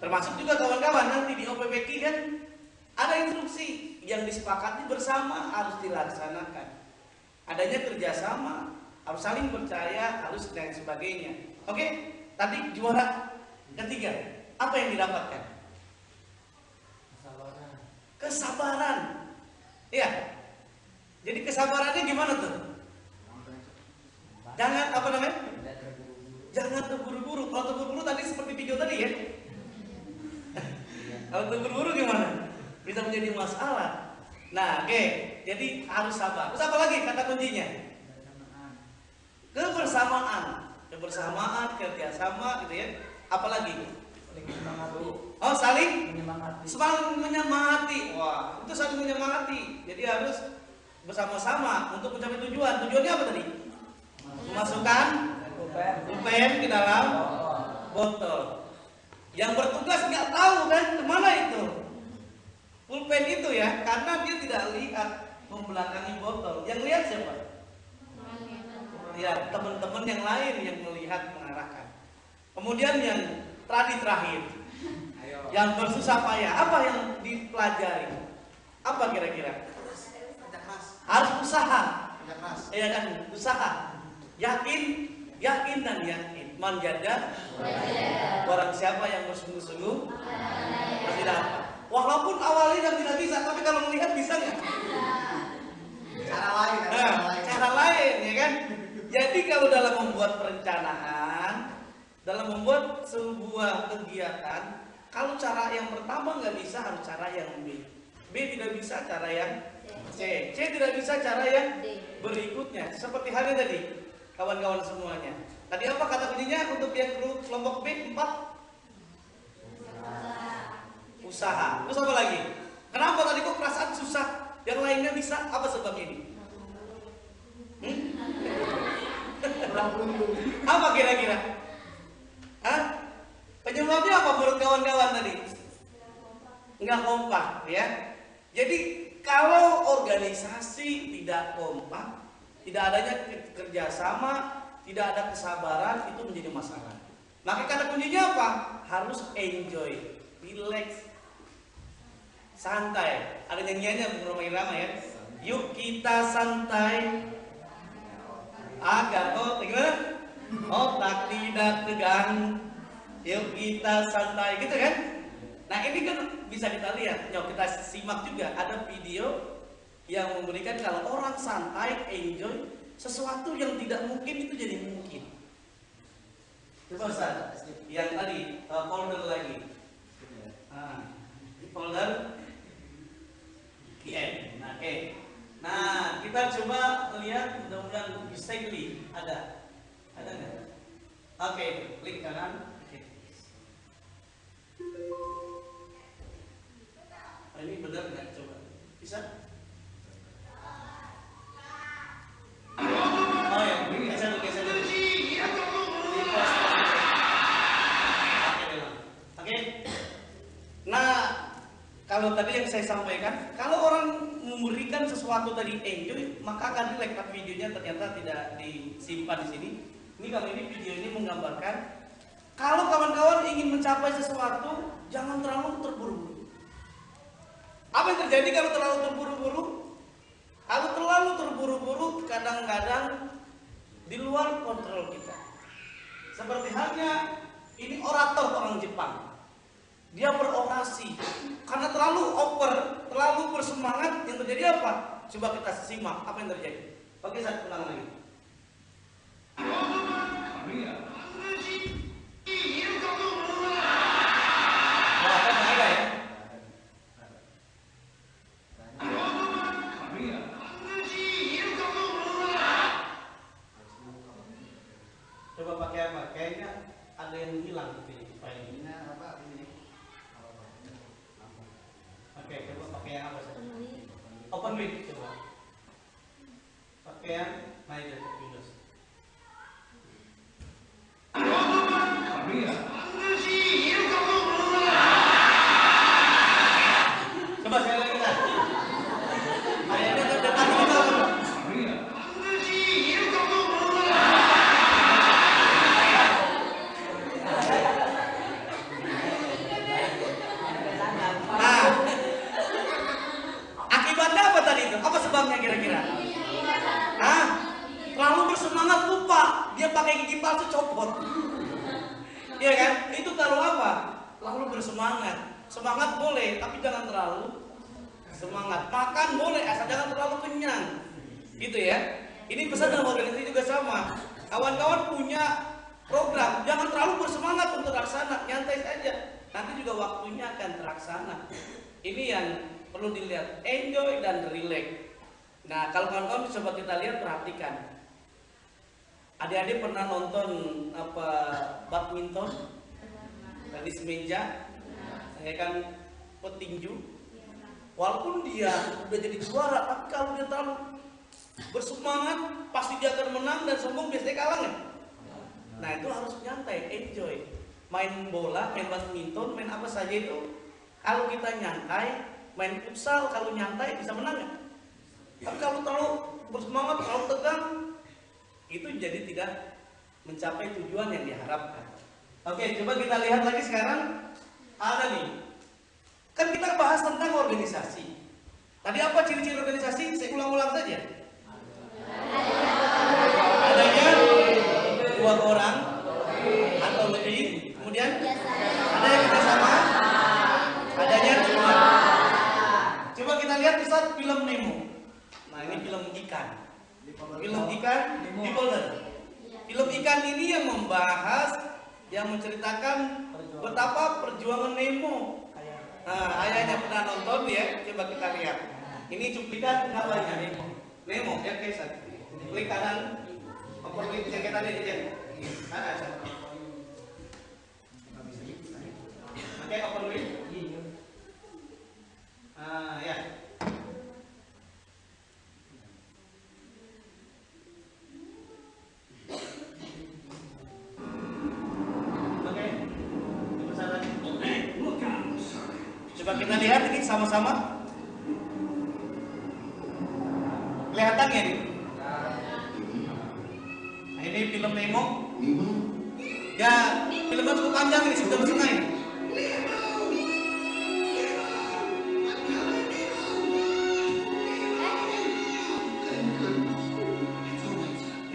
Termasuk juga kawan-kawan nanti di OPPK kan ada instruksi yang disepakati bersama harus dilaksanakan. Adanya kerjasama, harus saling percaya, harus dan sebagainya. Oke, tadi juara ketiga, apa yang didapatkan? Kesabaran. Iya. Jadi kesabarannya gimana tuh? Jangan apa namanya? Jangan terburu-buru. Kalau terburu-buru tadi seperti video tadi ya. Kalau terburu-buru gimana? Bisa menjadi masalah. Nah, oke. Jadi harus sabar. Terus apa lagi kata kuncinya? Kebersamaan. Kebersamaan, kerjasama gitu ya. Apalagi? Oh, saling menyemangati. Wah, itu saling menyemangati. Jadi harus bersama-sama untuk mencapai tujuan. Tujuannya apa tadi? Memasukkan pulpen ke dalam botol. Yang bertugas nggak tahu kan kemana itu pulpen itu ya, karena dia tidak lihat membelakangi botol. Yang lihat siapa? Ya, teman-teman yang lain yang melihat mengarahkan. Kemudian yang terakhir, yang bersusah payah, apa yang dipelajari? Apa kira-kira? Harus usaha. Iya kan, usaha. Yakin dan yakin. Menjaga barang siapa yang bersungguh-sungguh pasti dapat. Walaupun awalnya tidak bisa, tapi kalau melihat bisa nggak? Cara lain, ya kan? Jadi kalau dalam membuat perencanaan, dalam membuat sebuah kegiatan, kalau cara yang pertama nggak bisa, harus cara yang B. B tidak bisa, cara yang C. C tidak bisa, cara yang berikutnya. Seperti halnya tadi, kawan-kawan semuanya. Tadi apa kata kuncinya untuk yang kelompok B? 4? Usaha. Terus apa lagi? Kenapa tadi kok perasaan susah? Yang lainnya bisa? Apa sebabnya ini? Apa kira-kira? Hah? Penyebabnya apa menurut kawan-kawan tadi? Enggak kompak ya. Jadi kalau organisasi tidak kompak, tidak adanya kerjasama, tidak ada kesabaran, itu menjadi masalah. Maka kata kuncinya apa? Harus enjoy, relax, santai. Ada nyanyiannya Bung Roma Irama ya. Yuk kita santai agar gimana? Otak tidak tegang. Yuk kita santai, gitu kan? Nah ini kan bisa kita lihat. Yuk kita simak juga. Ada video yang memberikan kalau orang santai, enjoy, sesuatu yang tidak mungkin itu jadi mungkin. Coba Ustaz, yang tadi folder lagi. Folder PM. Nah, oke. Nah, kita coba lihat, mudah-mudahan bisa klik. Ada nggak? Oke, klik kanan. Oke. Ini benar nggak? Coba. Bisa? Oh ya, geser dulu. Oke. Nah, kalau tadi yang saya sampaikan, kalau orang memberikan sesuatu tadi enjoy, maka akan di-like videonya ternyata tidak disimpan di sini. Ini kalau ini video ini menggambarkan kalau kawan-kawan ingin mencapai sesuatu, jangan terlalu terburu-buru. Apa yang terjadi kalau terlalu terburu-buru? Kalau terlalu terburu-buru kadang-kadang di luar kontrol kita. Seperti halnya ini orator orang Jepang. Dia berorasi karena terlalu over, terlalu bersemangat, yang terjadi apa? Coba kita simak apa yang terjadi. Oke, saya ulang lagi. Coba pakai apa? Kayaknya ada yang hilang di file ini. Oke, coba pakai yang apa saja? Open with coba. Pakai yang Microsoft Windows. Coba sekali lagi lah. pakai gigi palsu copot. Iya kan? Itu terlalu apa? Terlalu bersemangat. Semangat boleh, tapi jangan terlalu semangat. Makan boleh, asal jangan terlalu kenyang. Gitu ya. Ini pesan dalam organisasi juga sama. Kawan-kawan punya program, jangan terlalu bersemangat untuk laksana, nyantai saja. Nanti juga waktunya akan terlaksana. Ini yang perlu dilihat, enjoy dan relax. Nah, kalau kawan-kawan coba kita lihat, perhatikan. Adik-adik pernah nonton badminton, tenis meja, ya kan, petinju. Walaupun dia udah jadi juara, tapi kalau dia terlalu bersemangat, pasti dia akan menang dan sombong biasanya kalah ya. Nah itu harus nyantai, enjoy. Main bola, main badminton, main apa saja itu. Kalau kita nyantai, main futsal kalau nyantai bisa menang ya. Tapi kalau terlalu bersemangat, terlalu tegang, itu jadi tidak mencapai tujuan yang diharapkan. Oke, coba kita lihat lagi sekarang. Ada nih. Kan kita bahas tentang organisasi. Tadi apa ciri-ciri organisasi? Saya ulang-ulang saja. Adanya 2 orang atau lebih, kemudian ada yang kerjasama, adanya cuma. Coba kita lihat misal film Nemo. Nah ini film ikan. Film ikan di Polder. Film ikan ini yang membahas, yang menceritakan betapa perjuangan Nemo. Nah, ayahnya pernah nonton ya, coba kita lihat. Ini cuplikan gambarnya Nemo. Nemo ya guys, klik kanan, klik jaketannya di sini. Oke, open link. Ya. Coba kita lihat ini sama-sama. Kelihatan ya nih? Nah, ini film Nemo. Ya, filmnya cukup panjang ini, 1,5 jam ini.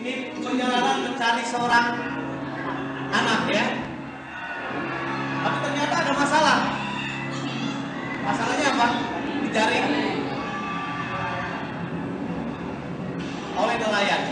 Ini perjalanan mencari seorang anak ya. Tapi ternyata ada masalah. Masalahnya apa? Dijaring oleh nelayan.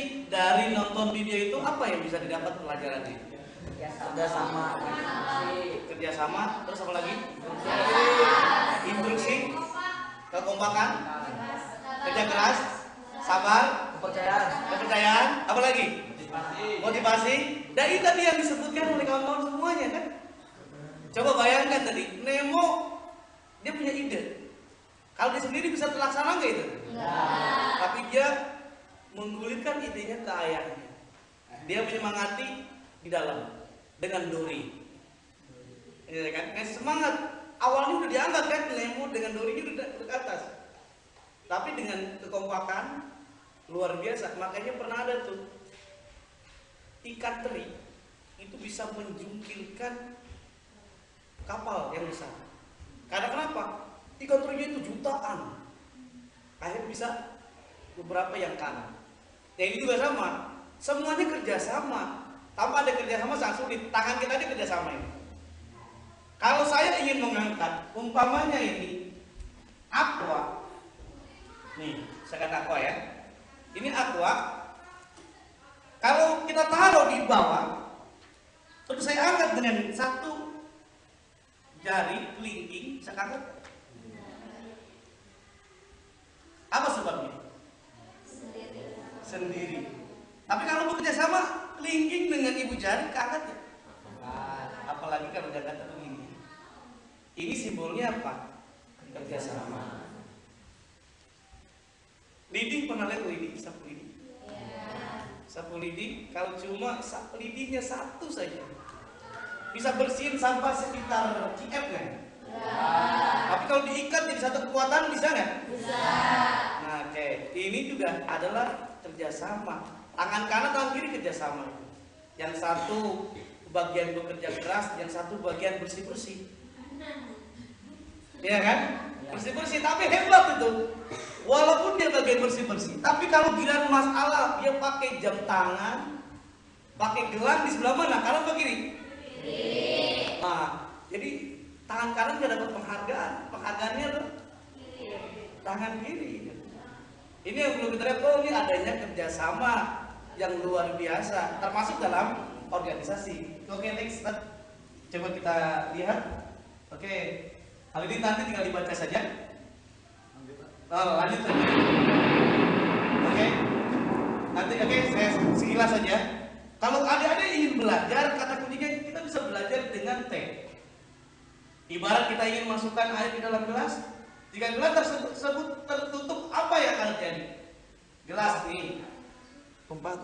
Jadi dari nonton video itu apa yang bisa didapat pelajarannya? Kerjasama, Kerjasama, terus apa lagi? Instruksi, kekompakan, kerja keras, sabar, kepercayaan, apa lagi? Motivasi. Dan itu tadi yang disebutkan oleh kawan-kawan semuanya kan? Coba bayangkan tadi, Nemo dia punya ide. Kalau dia sendiri bisa terlaksana nggak itu? Tapi dia menggulirkan idenya ke ayahnya. Dia menyemangati di dalam dengan Dori. Ya kan? Semangat. Awalnya udah diangkat kan Nemo dengan Dori udah ke atas. Tapi dengan kekompakan luar biasa. Makanya pernah ada tuh ikan teri itu bisa menjungkirkan kapal yang besar. Karena kenapa? Ikan terinya itu jutaan. Akhirnya bisa beberapa yang kanan. Ya ini juga sama. Semuanya kerjasama. Tanpa ada kerjasama sangat sulit. Tangan kita aja kerjasama ini. Kalau saya ingin mengangkat, umpamanya ini aqua. Nih, saya kata aqua ya. Ini aqua. Kalau kita taruh di bawah, terus saya angkat dengan satu jari kelingking, saya angkat. Apa sebabnya? Sendiri. Tapi kalau bekerja sama, kelingking dengan ibu jari keangkat ya. Apalagi kalau diangkat begini. Ini simbolnya apa? Kerjasama. Lidi pernah lihat lidi, sapu lidi? Sapu lidi, kalau cuma lidinya satu saja, bisa bersihin sampah sekitar CF kan? Tapi kalau diikat jadi satu kekuatan bisa nggak? Bisa. Nah, oke. Ini juga adalah kerjasama. Tangan kanan, tangan kiri kerjasama. Yang satu bagian bekerja keras, yang satu bagian bersih-bersih. Iya kan? Bersih-bersih, tapi hebat itu. Walaupun dia bagian bersih-bersih, tapi kalau giliran masalah dia pakai jam tangan, pakai gelang di sebelah mana? Kanan atau kiri? Kiri. Nah, jadi tangan kanan dia dapat penghargaan. Penghargaannya tuh tangan kiri. Ini yang perlu kita lihat. Oh, ini adanya kerjasama yang luar biasa, termasuk dalam organisasi. Oke, next. Coba kita lihat. Oke, hal ini nanti tinggal dibaca saja. Oh, lanjut saja. Oke. Nanti saya sekilas saja. Kalau adik-adik ingin belajar, kata kuncinya kita bisa belajar dengan T. Ibarat kita ingin masukkan air di dalam gelas, jika gelas tersebut tertutup, apa yang akan terjadi? Gelas nih, tumpah,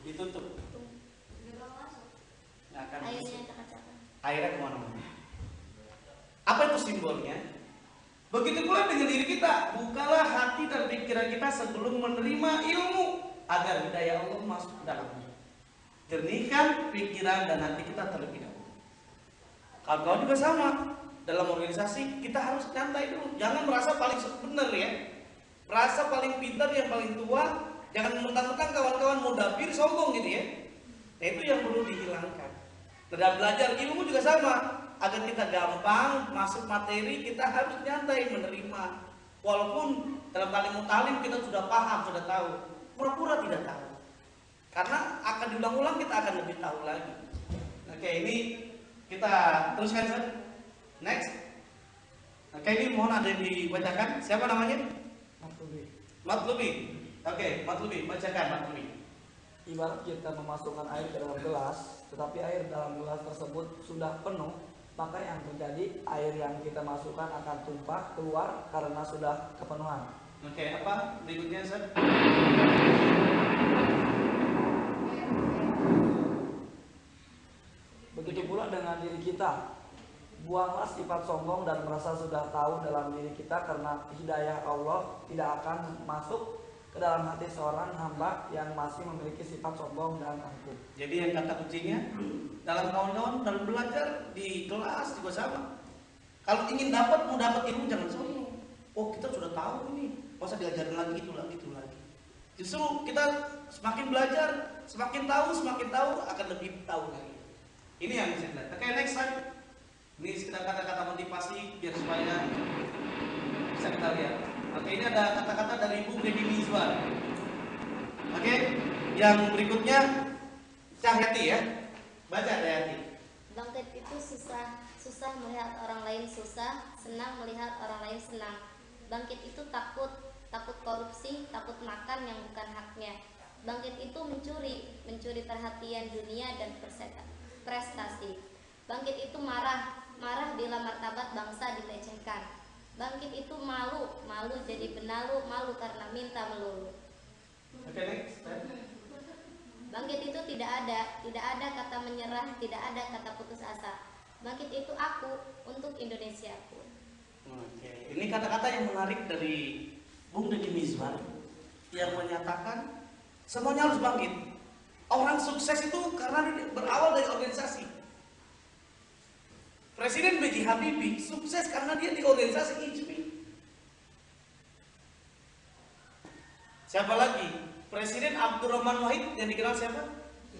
ditutup. Nggak akan airnya kemana-mana. Apa itu simbolnya? Begitu pula dengan diri kita, bukalah hati dan pikiran kita sebelum menerima ilmu agar hidayah Allah masuk ke dalamnya. Jernihkan pikiran dan hati kita terlebih dahulu. Kawan-kawan juga sama. Dalam organisasi kita harus nyantai dulu. Jangan merasa paling benar ya. Merasa paling pintar, yang paling tua. Jangan mentang-mentang kawan-kawan mudabir sombong gitu ya. Nah, itu yang perlu dihilangkan. Dalam belajar ilmu juga sama. Agar kita gampang masuk materi, kita harus nyantai menerima. Walaupun dalam kalimat talim kita sudah paham, sudah tahu, pura-pura tidak tahu. Karena akan diulang-ulang, kita akan lebih tahu lagi. Oke, ini kita teruskan saja. Next. Oke, ini mohon ada yang dibacakan. Siapa namanya? Matlubi. Oke, Matlubi, bacakan Matlubi. Ibarat kita memasukkan air ke dalam gelas, tetapi air dalam gelas tersebut sudah penuh, maka yang terjadi air yang kita masukkan akan tumpah keluar karena sudah kepenuhan. Oke, apa berikutnya, Ustaz? Begitu pula dengan diri kita. Buanglah sifat sombong dan merasa sudah tahu dalam diri kita, karena hidayah Allah tidak akan masuk ke dalam hati seorang hamba yang masih memiliki sifat sombong dan angkuh. Jadi yang kata kuncinya dalam kawan-kawan, dalam belajar di kelas juga sama. Kalau ingin mau dapat ilmu, jangan sombong. Oh, kita sudah tahu ini, masa diajarin lagi itu lagi. Justru kita semakin belajar, semakin tahu akan lebih tahu lagi. Ini yang bisa dilihat. Oke, next slide. Ini sekitar kata-kata motivasi biar supaya bisa kita lihat. Oke, ini ada kata-kata dari Bung Deddy Mizwar. Oke, Yang berikutnya Cahyati ya. Baca Cahyati. Bangkit itu susah melihat orang lain susah, senang melihat orang lain senang. Bangkit itu takut korupsi, takut makan yang bukan haknya. Bangkit itu mencuri perhatian dunia dan prestasi. Bangkit itu marah bila martabat bangsa dilecehkan. Bangkit itu malu jadi benalu, malu karena minta melulu. Oke, next. Bangkit itu tidak ada kata menyerah, tidak ada kata putus asa. Bangkit itu aku untuk Indonesiaku. Oke, ini kata-kata yang menarik dari Bung Deddy Mizwar yang menyatakan semuanya harus bangkit. Orang sukses itu karena berawal dari organisasi. Presiden B.J. Habibie sukses karena dia di organisasi IJMI. Siapa lagi? Presiden Abdurrahman Wahid yang dikenal siapa?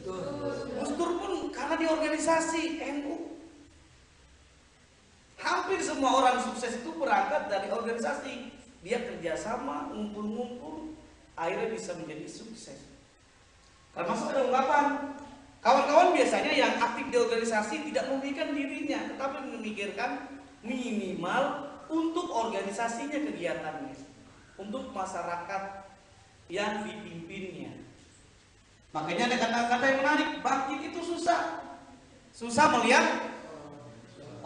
Gus Dur pun karena di organisasi NU. Hampir semua orang sukses itu berangkat dari organisasi. Dia kerjasama, ngumpul-ngumpul, akhirnya bisa menjadi sukses. Termasuk ada ungkapan, kawan-kawan biasanya yang aktif di organisasi tidak memikirkan dirinya, tetapi memikirkan minimal untuk organisasinya, kegiatannya, untuk masyarakat yang dipimpinnya. Makanya ada kata-kata yang menarik, bangkit itu susah. Susah melihat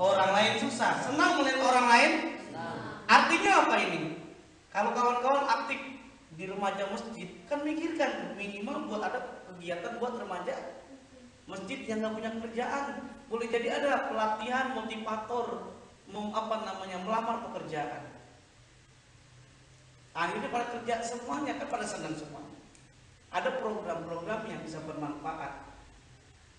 orang lain susah, senang melihat orang lain. Artinya apa ini? Kalau kawan-kawan aktif di remaja masjid, kan mikirkan minimal buat ada kegiatan buat remaja masjid yang nggak punya kerjaan. Boleh jadi ada pelatihan motivator, melamar pekerjaan. Akhirnya pada kerja semuanya, kan pada senang semua. Ada program-program yang bisa bermanfaat.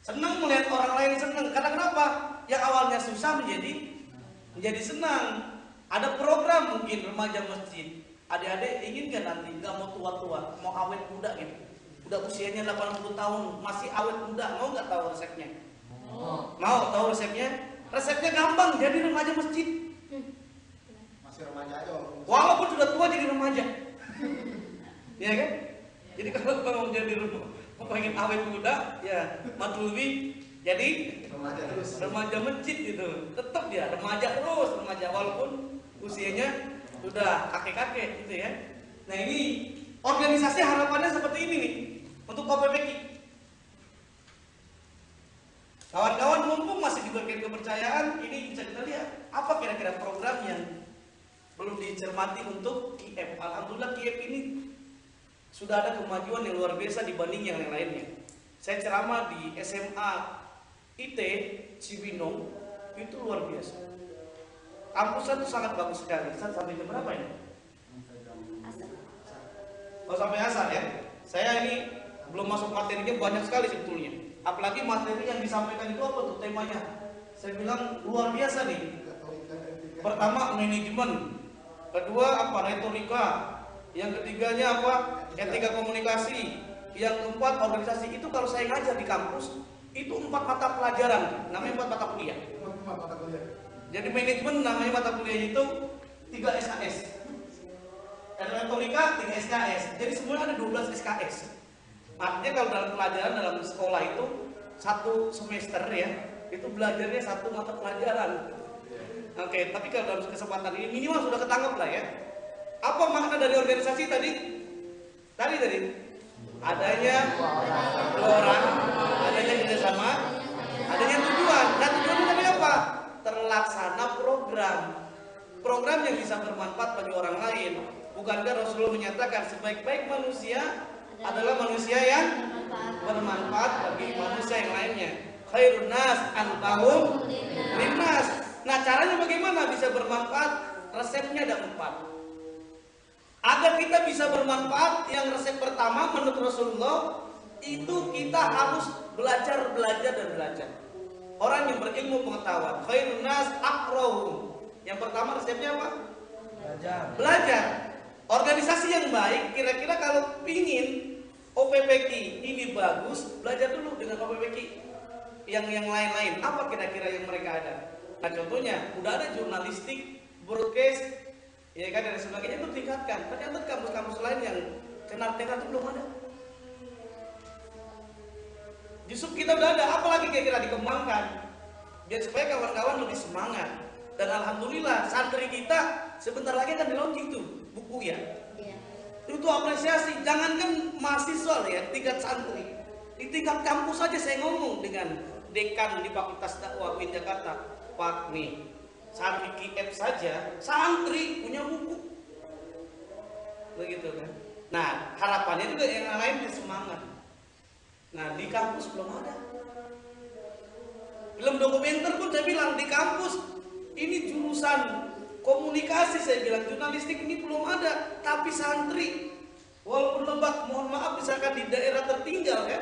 Senang melihat orang lain senang. Karena kenapa? Yang awalnya susah menjadi senang. Ada program mungkin remaja masjid. Adik-adik ingin gak nanti nggak mau tua-tua, mau awet muda gitu. Udah usianya 80 tahun masih awet muda, mau nggak tahu resepnya? Mau tahu resepnya? Resepnya gampang, jadi remaja masjid. Masih remaja aja Walaupun sudah tua jadi remaja. Ya kan? Jadi kalau mau jadi pengen awet muda, ya matlubi jadi remaja masjid gitu. Tetap dia remaja terus, remaja walaupun usianya sudah kakek-kakek gitu ya. Nah ini organisasi harapannya seperti ini nih untuk KPPK. Kawan-kawan mumpung masih diberikan kepercayaan, ini bisa kita lihat apa kira-kira program yang belum dicermati untuk KIEP. Alhamdulillah KIEP ini sudah ada kemajuan yang luar biasa dibanding yang lainnya. Saya ceramah di SMA IT Cibinong itu luar biasa. Kampusnya itu sangat bagus sekali. Sampai jam berapa ini? Oh sampai asar ya. Saya ini belum masuk materinya, banyak sekali sebetulnya. Apalagi materi yang disampaikan itu apa tuh temanya? Saya bilang luar biasa nih. Pertama manajemen, kedua apa retorika, yang ketiganya apa etika komunikasi, yang keempat organisasi. Itu kalau saya ngajar di kampus itu 4 mata pelajaran, namanya 4 mata kuliah. Jadi manajemen namanya mata kuliah itu 3 SKS. Retorika 3 SKS. Jadi semuanya ada 12 SKS. Artinya kalau dalam pelajaran dalam sekolah itu 1 semester ya, itu belajarnya 1 mata pelajaran. Oke, tapi kalau dalam kesempatan ini minimal sudah ketangkep lah ya. Apa makna dari organisasi tadi? Tadi adanya 2 orang, adanya kerjasama, adanya tujuan. Dan tujuannya tapi apa? Terlaksana program yang bisa bermanfaat bagi orang lain. Bukankah Rasulullah menyatakan sebaik-baik manusia adalah manusia yang bermanfaat bagi manusia yang lainnya. Khairun nas anfa'uhum linnas. Nah, caranya bagaimana bisa bermanfaat? Resepnya ada 4. Agar kita bisa bermanfaat, yang resep pertama menurut Rasulullah itu kita harus belajar. Orang yang berilmu pengetahuan. Khairun nas aqra'uhum. Yang pertama resepnya apa? Belajar. Organisasi yang baik, kira-kira kalau pingin OPPK ini bagus, belajar dulu dengan OPPK yang lain-lain. Apa kira-kira yang mereka ada? Nah contohnya, udah ada jurnalistik, broadcast, ya kan, dan sebagainya itu tingkatkan. Ternyata kampus-kampus lain yang tenar itu belum ada. Justru kita udah ada, apalagi kira-kira dikembangkan biar supaya kawan-kawan lebih semangat. Dan alhamdulillah santri kita sebentar lagi akan di-launching tuh buku ya. Iya. Itu mahasiswa, jangankan mahasiswa ya, tingkat santri. Di tingkat kampus saja saya ngomong dengan dekan di Fakultas Dakwah UIN Jakarta, Pak nih, santri KF saja, santri punya buku. Begitu kan. Nah, harapannya juga yang lain bisa semangat. Nah, di kampus belum ada. Film dokumenter pun saya bilang di kampus ini jurusan komunikasi, saya bilang jurnalistik ini belum ada, tapi santri walaupun Lebak, mohon maaf misalkan di daerah tertinggal ya,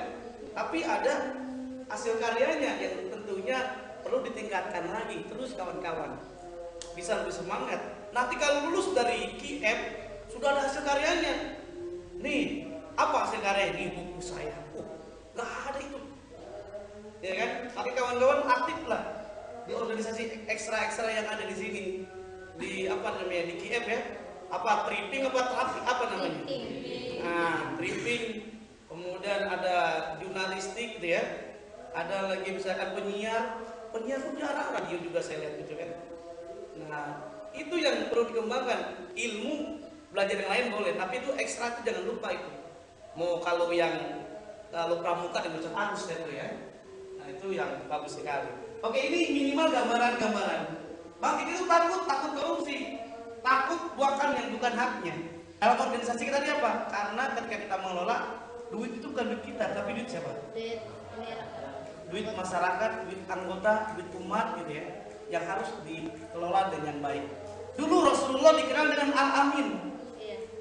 tapi ada hasil karyanya yang tentunya perlu ditingkatkan lagi. Terus kawan-kawan bisa lebih semangat. Nanti kalau lulus dari KF sudah ada hasil karyanya. Nih, apa hasil karya di buku saya? Oh, nggak ada itu. Ya kan? Tapi kawan-kawan aktif lah di organisasi ekstra-ekstra yang ada di sini. Di apa namanya? Di KF ya. Apa tripping apa namanya? Nah, tripping. Kemudian ada jurnalistik gitu ya. Ada lagi misalkan penyiar pun jarang, radio juga saya lihat gitu kan. Nah, itu yang perlu dikembangkan. Ilmu belajar yang lain boleh, tapi itu ekstra itu jangan lupa itu. Mau kalau pramuka di jurusan arus itu ya. Nah, itu yang bagus sekali. Oke, ini minimal gambaran-gambaran. Bangkit itu takut korupsi, takut buangkan yang bukan haknya. Dalam organisasi kita ini apa? Karena ketika kita mengelola, duit itu bukan duit kita, tapi duit siapa? Duit masyarakat, duit anggota, duit umat gitu ya, yang harus dikelola dengan baik. Dulu Rasulullah dikenal dengan Al-Amin.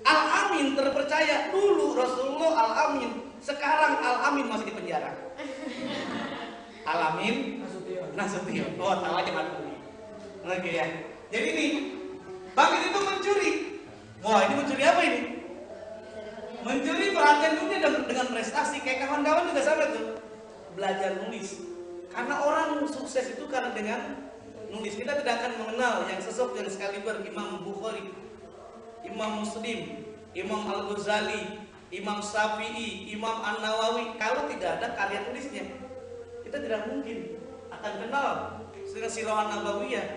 Al-Amin terpercaya. Dulu Rasulullah Al-Amin, sekarang Al-Amin masih di penjara. Al-Amin Nasution. Oh, tahu aja mati. Oke ya. Jadi ini Bangkit itu mencuri. Wah, ini mencuri apa ini? Mencuri perhatian dunia dengan prestasi. Kayak kawan-kawan juga sama tuh. Belajar nulis. Karena orang sukses itu karena dengan nulis. Kita tidak akan mengenal yang sosok yang sekaliber Imam Bukhari, Imam Muslim, Imam Al-Ghazali, Imam Syafi'i, Imam An-Nawawi kalau tidak ada karya tulisnya. Kita tidak mungkin akan kenal dengan Sirah Nabawiyah,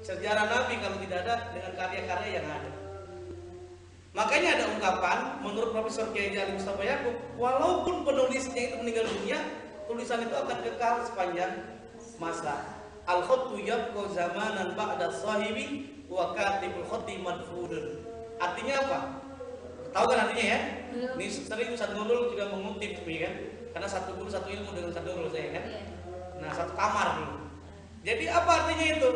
sejarah Nabi kalau tidak ada dengan karya-karya yang ada. Makanya ada ungkapan menurut Profesor Kiai Haji Mustafa Yaqub, walaupun penulisnya itu meninggal dunia, tulisan itu akan kekal sepanjang masa. Al-khattu yabqa zamanan ba'da sahibi wa katibul khatti madfudun. Artinya apa? Tahu kan artinya ya? Ini sering Ustaz Nurul juga mengutip kan? Karena satu guru satu ilmu dengan Ustaz Nurul saya kan. Nah, satu kamar dulu. Jadi apa artinya itu?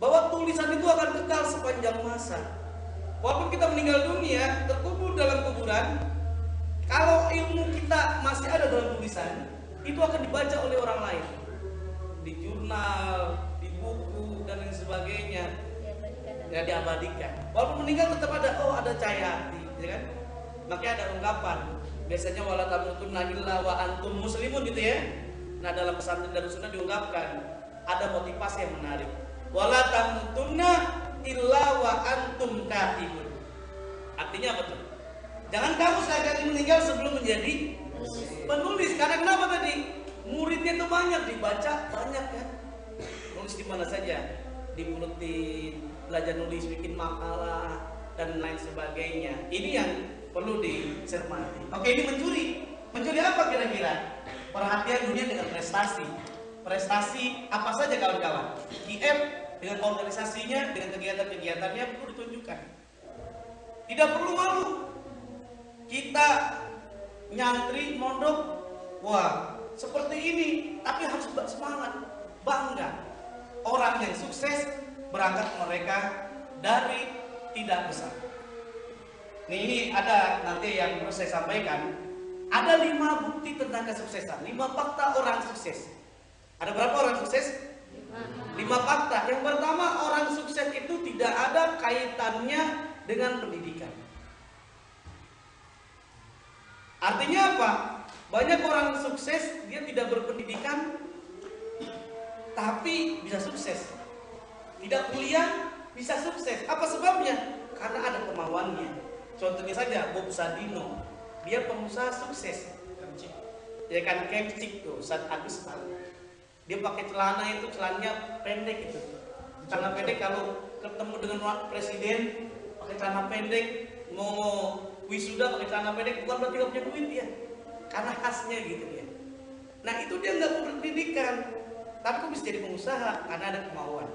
Bahwa tulisan itu akan kekal sepanjang masa. Walaupun kita meninggal dunia, terkubur dalam kuburan, kalau ilmu kita masih ada dalam tulisan, itu akan dibaca oleh orang lain. Di jurnal, di buku dan lain sebagainya. Ya, diabadikan. Walaupun meninggal tetap ada, oh ada cahaya hati, ya kan? Makanya ada ungkapan, biasanya wala tamutunna illa wa antum muslimun gitu ya. Nah, dalam pesantren Darus Sunnah diungkapkan ada motivasi yang menarik. Wala tamutunna illa wa antum katibun. Artinya apa tuh? Jangan kamu sekali meninggal sebelum menjadi penulis. Karena kenapa tadi? Muridnya itu banyak, dibaca banyak kan. Nulis di mana saja, dibulutin, belajar nulis, bikin makalah dan lain sebagainya. Ini yang perlu dicermati. Oke, ini mencuri. Mencuri apa kira-kira? Perhatian dunia dengan prestasi. Prestasi apa saja kawan-kawan? IF dengan organisasinya, dengan kegiatan-kegiatannya perlu ditunjukkan. Tidak perlu malu. Kita nyantri, mondok, wah seperti ini, tapi harus semangat, bangga. Orang yang sukses berangkat mereka dari tidak besar. Ini ada nanti yang harus saya sampaikan. Ada 5 bukti tentang kesuksesan, 5 fakta orang sukses. Ada berapa orang sukses? 5 fakta. Yang pertama, orang sukses itu tidak ada kaitannya dengan pendidikan. Artinya apa? Banyak orang sukses dia tidak berpendidikan tapi bisa sukses. Tidak kuliah bisa sukses. Apa sebabnya? Karena ada kemauannya. Contohnya saja Bob Sadino, dia pengusaha sukses. ya kan, Kemcik tuh Ustaz Agus tahu. Dia pakai celana itu, celananya pendek itu. Celana pendek kalau ketemu dengan presiden pakai celana pendek, mau wisuda pakai celana pendek, bukan berarti nggak punya duit ya, karena khasnya gitu ya. Nah itu dia nggak berpendidikan, tapi kok bisa jadi pengusaha karena ada kemauan.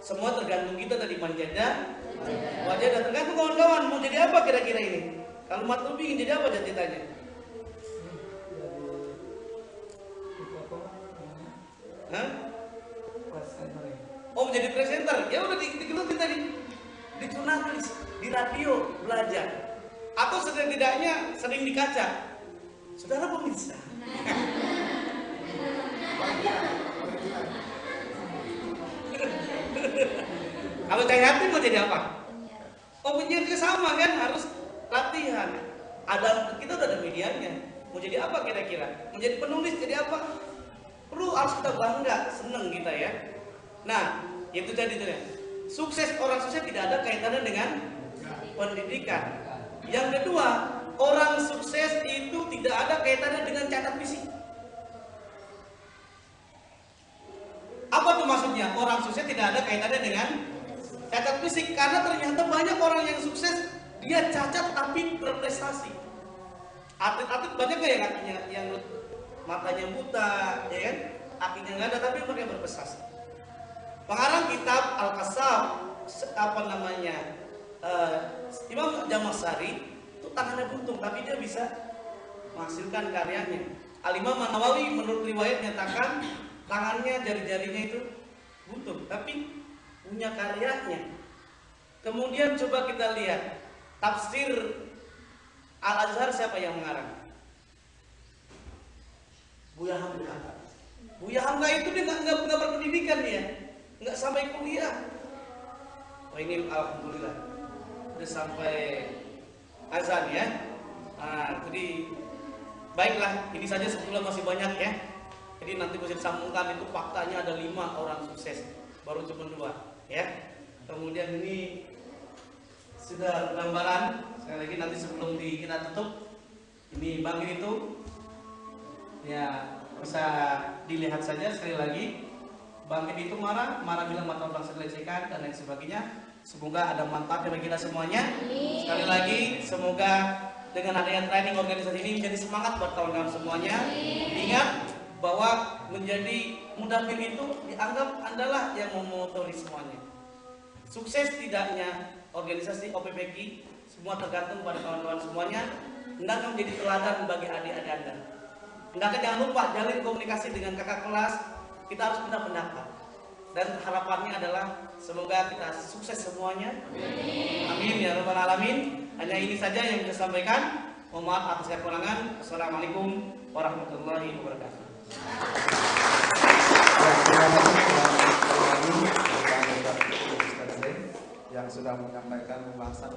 Semua tergantung kita tadi manjada, wajah dan tergantung kawan-kawan mau jadi apa kira-kira ini. Kalau matlub ingin jadi apa cita-citanya? Hah? Oh menjadi presenter, ya udah digelutin tadi, di jurnalis, di radio belajar, atau setidaknya sering di kaca. Saudara pemirsa. Kalau Cahyati mau jadi apa? Oh penyiar sama kan, harus latihan. Kita udah ada medianya. Mau jadi apa kira-kira? Mau jadi penulis jadi apa? Perlu harus kita bangga, seneng kita ya. Nah, itu tadi tuh ya. Orang sukses tidak ada kaitannya dengan pendidikan. Yang kedua, orang sukses itu tidak ada kaitannya dengan catat fisik. Apa tuh maksudnya? Orang sukses tidak ada kaitannya dengan cacat fisik, karena ternyata banyak orang yang sukses dia cacat tapi berprestasi. Atlet-atlet banyak gak ya kakinya yang matanya buta, ya kan? Kakinya nggak ada tapi mereka berprestasi. Pengarang kitab Al-Kasab, Imam Jamasari itu tangannya buntung tapi dia bisa menghasilkan karyanya. Al-Imam An-Nawawi menurut riwayat nyatakan tangannya, jari-jarinya itu buntung tapi punya karyanya. Kemudian coba kita lihat tafsir Al-Azhar, siapa yang mengarang? Buya Hamka. Buya Hamka itu dia nggak berpendidikan dia, nggak sampai kuliah. Oh ini alhamdulillah udah sampai azan ya. Nah, jadi baiklah, ini saja sebetulnya masih banyak ya. Jadi nanti bisa disambungkan, itu faktanya ada 5 orang sukses, baru cuma 2 ya. Kemudian ini sudah gambaran, sekali lagi nanti sebelum kita tutup, ini bangkit itu ya bisa dilihat saja sekali lagi. Bangkit itu marah bilang mata orang selesaikan dan lain sebagainya. Semoga ada manfaatnya bagi kita semuanya. Sekali lagi semoga dengan adanya training organisasi ini menjadi semangat buat kawan-kawan semuanya. Ingat bahwa menjadi mudafir itu dianggap adalah yang memotori semuanya. Sukses tidaknya organisasi OPPK semua tergantung pada kawan-kawan semuanya. Hendaknya menjadi teladan bagi adik-adik Anda. Hendaknya jangan lupa jalin komunikasi dengan kakak kelas. Kita harus minta pendapat. Dan harapannya adalah semoga kita sukses semuanya. Amin ya rabbal alamin. Hanya ini saja yang bisa sampaikan. Mohon maaf atas kekurangan. Assalamualaikum warahmatullahi wabarakatuh. Yang sudah menyampaikan pembahasan